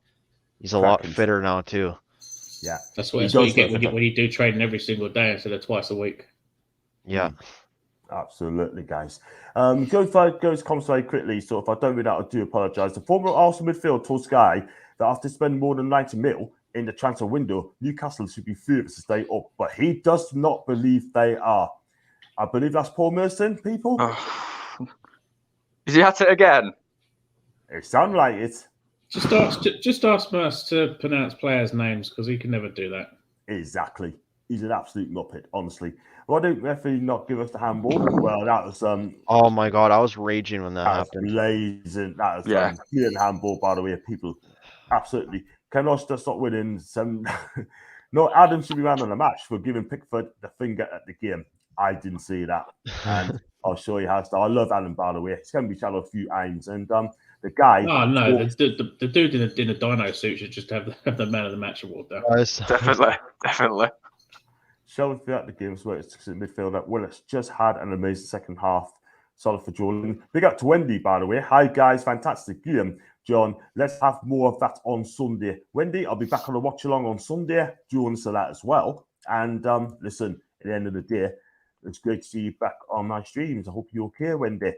he's a lot fitter now too. Yeah, that's what you get when you do training every single day instead of twice a week. Yeah. Absolutely, guys. Goes comments very quickly. So if I don't read out, I do apologise. The former Arsenal midfielder told Sky that after spending more than 90 mil in the transfer window, Newcastle should be furious to stay up, but he does not believe they are. I believe that's Paul Merson, people. Is he at it again? It sounds like it. Just ask Merce to pronounce players' names, because he can never do that. Exactly. He's an absolute muppet, honestly. Why don't referee not give us the handball? Well, that was oh my god, I was raging when that happened. Blazing. That was clear handball, by the way, people. Absolutely. Kenos just not winning. No, Adam should be man on the match for giving Pickford the finger at the game. I didn't see that, and I'll show you how. I love Adam, by the way. He's going to be channeled a few times, and the guy. Oh no, the dude in a dino suit should just have the man of the match award, though. Definitely. Showing throughout the games where it's midfielder. Willis just had an amazing second half. Solid for Jordan. Big up to Wendy, by the way. Hi, guys. Fantastic game. John, let's have more of that on Sunday. Wendy, I'll be back on the watch along on Sunday. Join us for that as well. And listen, at the end of the day, it's great to see you back on my streams. I hope you're okay, Wendy.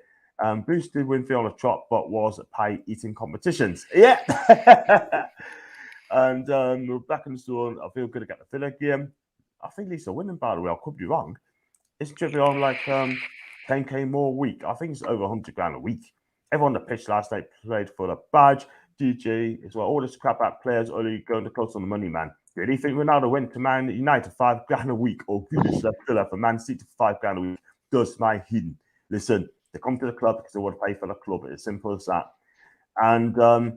Boosted Winfield on a trot, but was pie eating competitions. Yeah. And we're back in the store. I feel good to get the Villa game. I think Lisa winning, by the way. I could be wrong. It's Trippier on 10k more a week. I think it's over 100 grand a week. Everyone on the pitch last night played for the badge. DJ as well. All this crap out players only going to close on the money, man. Do you think Ronaldo went to Man United 5 grand a week, or Grealish left Villa for Man City for 5 grand a week? Does my hidden. Listen, they come to the club because they want to pay for the club. It's as simple as that. And so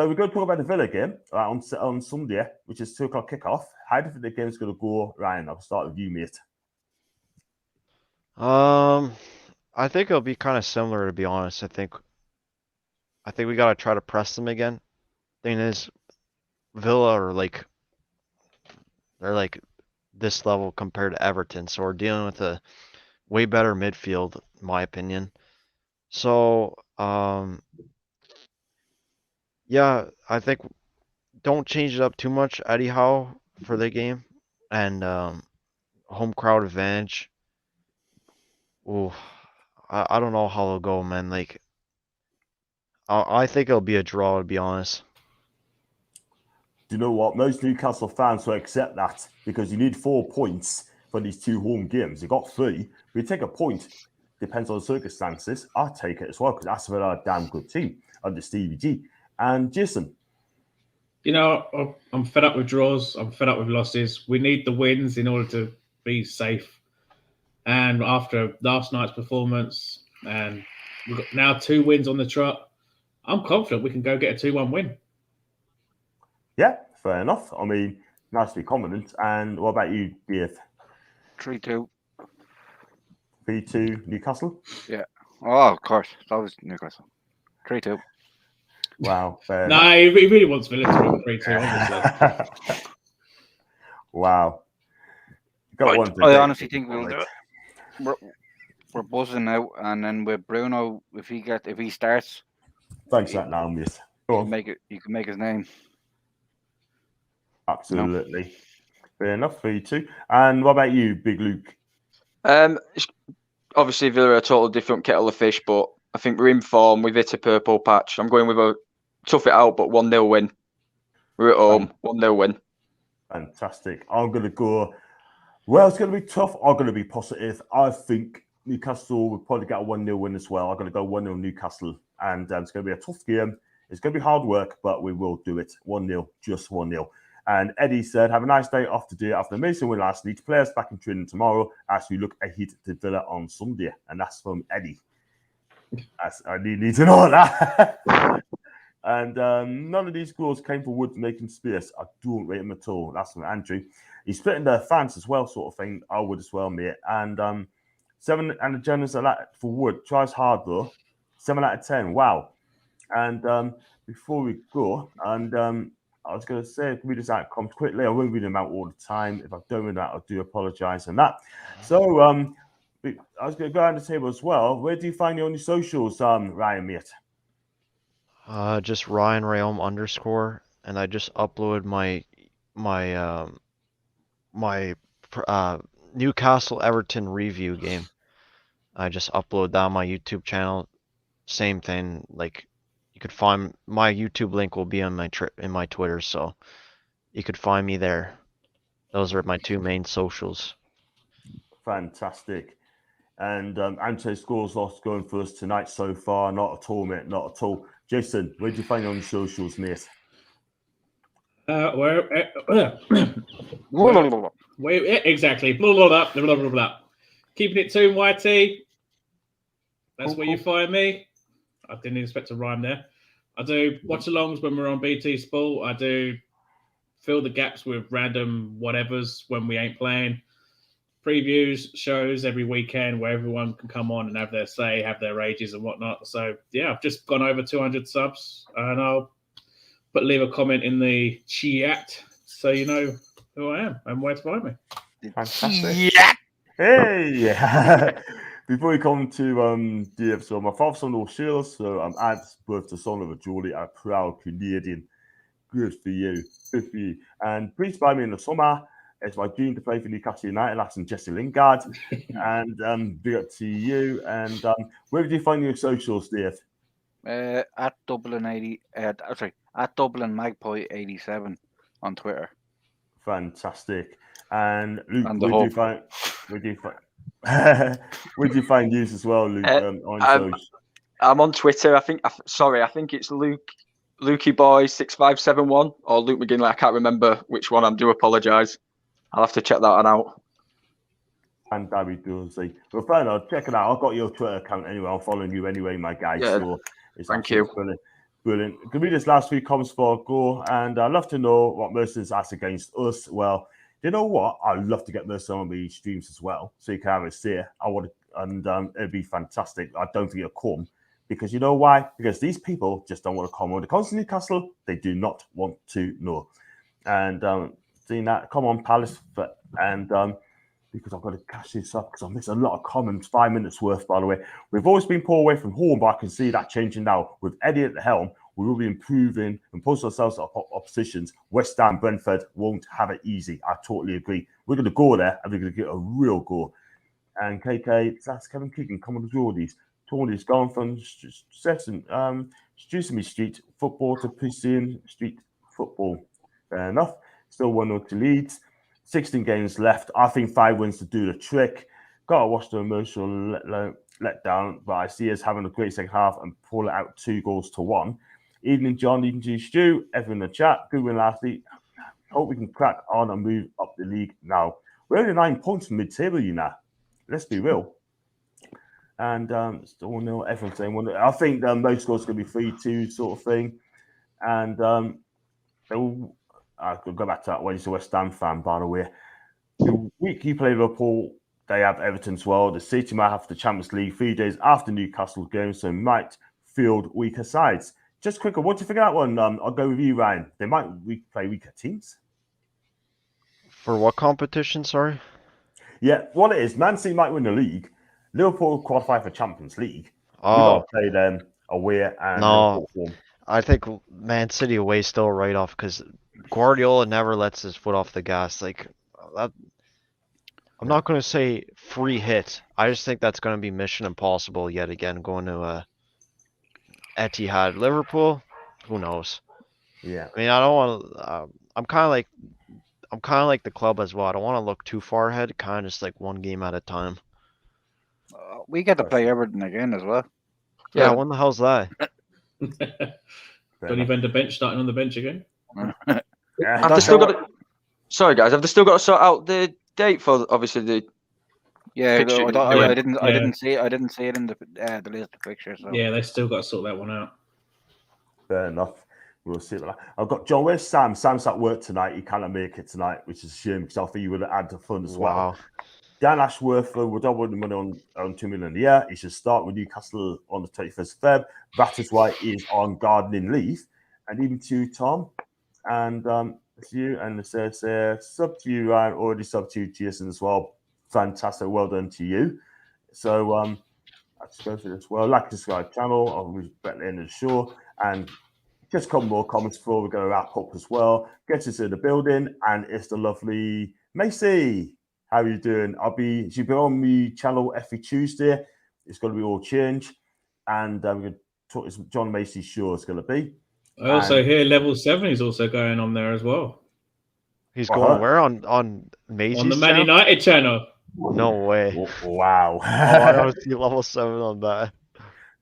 we're going to talk about the Villa game on Sunday, which is 2:00 kickoff. How do you think the game's going to go, Ryan? I'll start with you, mate. I think it'll be kind of similar, to be honest. I think we gotta try to press them again. Thing is, Villa are they're this level compared to Everton, so we're dealing with a way better midfield, in my opinion. So, yeah, I think don't change it up too much, Eddie Howe, for the game, and home crowd advantage. Ooh, I don't know how it'll go, man. I think it'll be a draw, to be honest. Do you know what? Most Newcastle fans will accept that because you need 4 points for these 2 home games. They got 3. We take a point. Depends on the circumstances. I'll take it as well because that's a really damn good team under Stevie G. And Jason. You know, I'm fed up with draws. I'm fed up with losses. We need the wins in order to be safe. And after last night's performance, and we've got now 2 wins on the trot, I'm confident we can go get a 2-1 win. Yeah, fair enough. I mean, nice to be confident. And what about you, Dave? 3-2. 3-2 Newcastle? Yeah. Oh, of course. That was Newcastle. 3-2. Wow. Fair No, enough. he really wants Villa to win 3-2, obviously. Wow. I honestly think we'll do it. We're buzzing out, and then with Bruno, if he starts, Thanks for that now, mate. you can make his name. Absolutely. No. Fair enough, 3-2. And what about you, Big Luke? Obviously, Villa are a total different kettle of fish, but I think we're in form. We've hit a purple patch. I'm going with a tough it out, but 1-0 win. We're at home, 1-0 win. Fantastic. I'm going to go, well, it's going to be tough. I'm going to be positive. I think Newcastle will probably get a 1-0 win as well. I'm going to go 1-0 Newcastle. And it's going to be a tough game. It's going to be hard work, but we will do it. 1-0, just 1-0. And Eddie said, have a nice day off today after an amazing win last night. Players back in training tomorrow as we look ahead to Villa on Sunday. And that's from Eddie. I need to know that. And none of these goals came for Wood making space. I don't rate him at all. That's from Andrew. He's splitting their fans as well, sort of thing. I would as well, mate. And 7 and the generous for Wood. Tries hard, though. 7 out of 10. Wow. And before we go, and I was going to say, read this out comes quickly. I won't read them out all the time. If I've done with that, I do apologise on that. So I was going to go around the table as well. Where do you find you on your socials, Ryan, mate? Just Ryan Rayom _ and I just uploaded my Newcastle Everton review game. I just upload that on my YouTube channel. Same thing, like you could find my YouTube link will be on my in my Twitter, so you could find me there. Those are my 2 main socials. Fantastic. And Ante scores lost going for us tonight so far. Not at all, mate. Not at all. Jason, where do you find you on the socials, mate? Exactly. Blah, blah, blah, blah, blah, blah. Keeping it Toon YT. That's where you find me. I didn't expect to rhyme there. I do watch-alongs when we're on BT Sport. I do fill the gaps with random whatevers when we ain't playing. Previews, shows every weekend where everyone can come on and have their say, have their rages and whatnot. So, yeah, I've just gone over 200 subs, and I'll leave a comment in the chat so you know who I am and where to find me. Fantastic. Yeah. Hey! Before we come to Dave, so my father's son O'Shea, so I'm both the son of a Geordie, a proud Canadian. Good for you. Good for you. And please buy me in the summer. It's my dream to play for Newcastle United. That's in Jesse Lingard. And big up to you. And where did you find your socials, Dave? At Dublin at Dublin Magpie 87 on Twitter. Fantastic. And Luke, and where do you find news as well, Luke? I'm on Twitter. I think it's Lukey Boy 6571 or Luke McGinley. I can't remember which one. I do apologise. I'll have to check that one out. And Darby Dorsey. Well, fair enough. Check it out. I've got your Twitter account anyway. I'm following you anyway, my guy. Yeah. So it's Thank you. Brilliant. Give me this last 3 comments for a go. And I'd love to know what Mercer's asked against us. Well, you know what? I'd love to get Mercer on the streams as well. So you can have a say. And it'd be fantastic. I don't think it'll come. Because you know why? Because these people just don't want to come on. When it comes to Newcastle, they do not want to know. And seeing that, come on, Palace. And because I've got to catch this up because I missed a lot of comments, 5 minutes worth, by the way. We've always been pulled away from home, but I can see that changing now. With Eddie at the helm, we will be improving and post ourselves at oppositions. West Ham, Brentford won't have it easy. I totally agree. We're going to go there and we're going to get a real goal. And KK, that's Kevin Keegan, come on the Geordies. Tony's gone from Sesame Street football to Pristine Street football. Fair enough. Still 1-0 to Leeds. 16 games left. I think 5 wins to do the trick. Got to watch the emotional let down, but I see us having a great second half and pull it out 2-1. Evening, John. Evening to you, Stu. Everyone in the chat. Good win last week. Hope we can crack on and move up the league now. We're only 9 points from mid-table, you know. Let's be real. And still nil. Everyone's saying 1. I think most scores going to be 3-2 sort of thing. And I could go back to that Wednesday West Ham fan, by the way. The week you play Liverpool, they have Everton as well. The City might have the Champions League 3 days after Newcastle game, so might field weaker sides. Just quicker, what do you think of that one? I'll go with you, Ryan. They might play weaker teams. For what competition, sorry? Yeah, what it is, Man City might win the league. Liverpool qualify for Champions League. Oh. We've got to play them away and No. Liverpool. I think Man City away still right off because Guardiola never lets his foot off the gas. Like that, I'm not going to say free hit. I just think that's going to be mission impossible yet again going to Etihad. Liverpool, who knows? Yeah. I mean, I don't want to. I'm kind of like the club as well. I don't want to look too far ahead. Kind of just like one game at a time. We get to play Everton again as well. Yeah, when the hell's that? Donny van der Bench starting on the bench again. Yeah. Have they still got to, sorry guys, have they still got to sort out the date for obviously the Yeah, Fixture, I didn't yeah. see it in the list of pictures. So. Yeah, they still got to sort that one out. Fair enough. We'll see. I've got John. Where's Sam? Sam's at work tonight. He cannot make it tonight, which is a shame because I think he would have added fun as well. Wow. Dan Ashworth would double the money on $2 million a year. He should start with Newcastle on the 21st of Feb. That is why he is on gardening leave. And even to Tom, and it's you, and it says sub to you, Ryan, already sub to you, Jason as well. Fantastic, well done to you. So I'll just go through this. Well, like to subscribe channel. I'll be at the end of the show, and just a couple more comments before we're going to wrap up as well. Get us in the building, and it's the lovely Macy. How are you doing? She'll be on my channel every Tuesday. It's going to be all change. And we're going to talk. It's John Macy's show it's going to be. I also hear Level 7 is also going on there as well. He's going where on Macy's on the Man channel? United channel. No way. Wow. I don't see level 7 on that.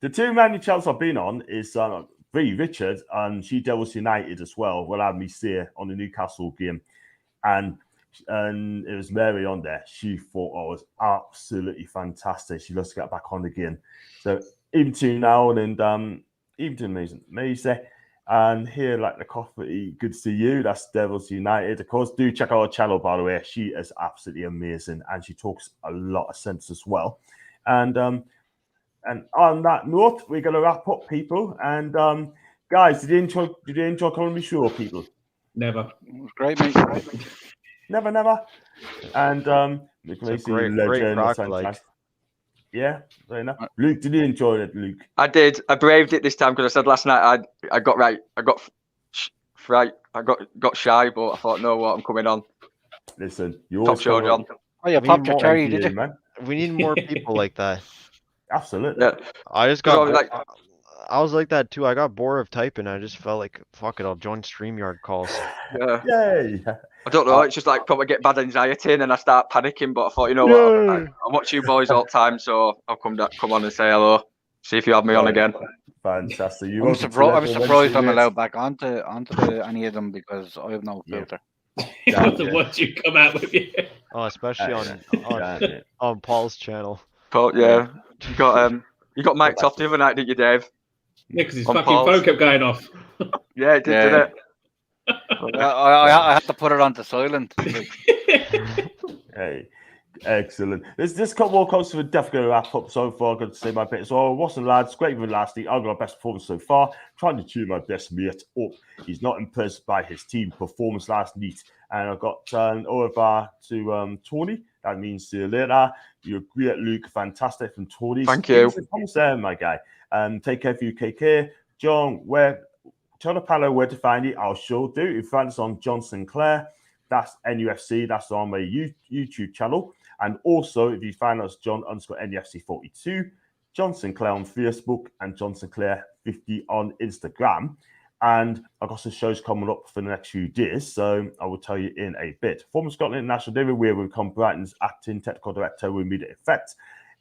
The 2 Man U channels I've been on is V Richard, and she Devils United as well. Will have me see on the Newcastle game. And it was Mary on there. She thought I was absolutely fantastic. She loves to get back on again. So even to now and even to Macy. And here, like the coffee, good to see you. That's Devils United. Of course, do check out our channel, by the way. She is absolutely amazing, and she talks a lot of sense as well. And on that note, we're going to wrap up, people. And guys, did you enjoy coming on the show, people? Never. It was great, mate. Never. And It's a great crack, like. Yeah, fair enough. Luke, did you enjoy it, Luke? I did. I braved it this time because I said last night I got right. I got right. I got shy, but I thought, no, what, I'm coming on. Listen, you Top show, John. Oh, you popped your cherry, did you? Man. We need more people like that. Absolutely. Yeah. I just got like, I was like that too. I got bored of typing. I just felt like, fuck it, I'll join StreamYard calls. yeah. Yay! I don't know. It's just like probably get bad anxiety and then I start panicking. But I thought, you know what? I watch you boys all the time, so I'll come on and say hello. See if you have me on again. Fantastic. I'm surprised I'm allowed back onto any of them because I have no filter. What you come out with you. Oh, especially on Paul's channel. Paul, yeah. You got mic'd off the other night, didn't you, Dave? Yeah, because his fucking phone kept going off. Yeah, it did, didn't it? I had to put it onto silent. Hey, excellent. There's a couple more comments we're definitely going to wrap up so far. I'm going to say my bit as well. Watson, lads, great with last week. I've got our best performance so far. Trying to tune my best mate up. He's not impressed by his team performance last night. And I've got over to Tony. That means see you later. You're great, Luke. Fantastic from Tony. Thank you. Thomas there, my guy. Take care of you, KK. John, tell the panel where to find it. I'll sure do. You find us on John Sinclair. That's NUFC. That's on my YouTube channel. And also, if you find us, John_NUFC42, John Sinclair on Facebook, and John Sinclair 50 on Instagram. And I've got some shows coming up for the next few days, so I will tell you in a bit. Former Scotland International David Weir will become Brighton's acting technical director with immediate effect.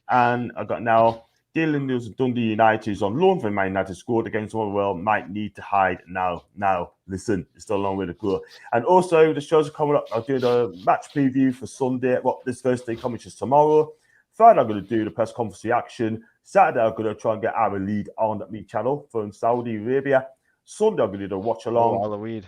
And I've got now Galen News of Dundee United is on loan from Man United, scored against Motherwell, might need to hide now. Now, listen, it's still a long way to go. And also, the shows are coming up. I'll do the match preview for Sunday, this Thursday coming, which is tomorrow. Friday, I'm going to do the press conference reaction. Saturday, I'm going to try and get our lead on me channel from Saudi Arabia. Sunday, I'm going to do the watch along. Halloween.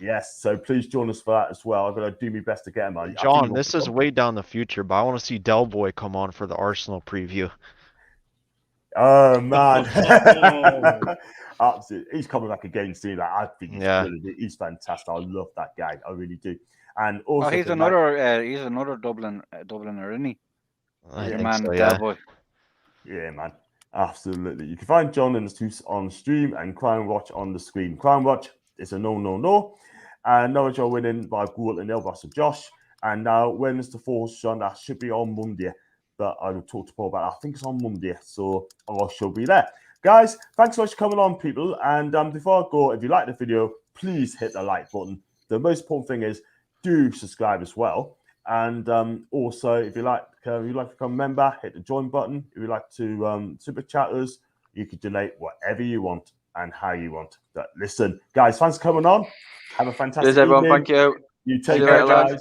Yes, so please join us for that as well. I'm going to do my best to get him on. John, this is way down the future, but I want to see Del Boy come on for the Arsenal preview. Oh, man. Absolutely. He's coming back again soon. Like, I think he's brilliant. He's fantastic. I love that guy. I really do. And also, he's another Dubliner, isn't he? I think man, so, yeah. Boy. Yeah, man. Absolutely. You can find John and the Stoops on stream and Crime Watch on the screen. Crime Watch is a no. And Norwich are winning by a goal and nil by Sir Josh. And now, when is the fourth John? That should be on Monday. But I will talk to Paul about it. I think it's on Monday. So I shall be there. Guys, thanks so much for coming on, people. And before I go, if you like the video, please hit the like button. The most important thing is do subscribe as well. And also, if you like to become a member, hit the join button. If you like to super chat us, you can donate whatever you want and how you want. But listen, guys, thanks for coming on. Have a fantastic Cheers, everyone. evening. Thank you. You take See you care, later, lads. guys.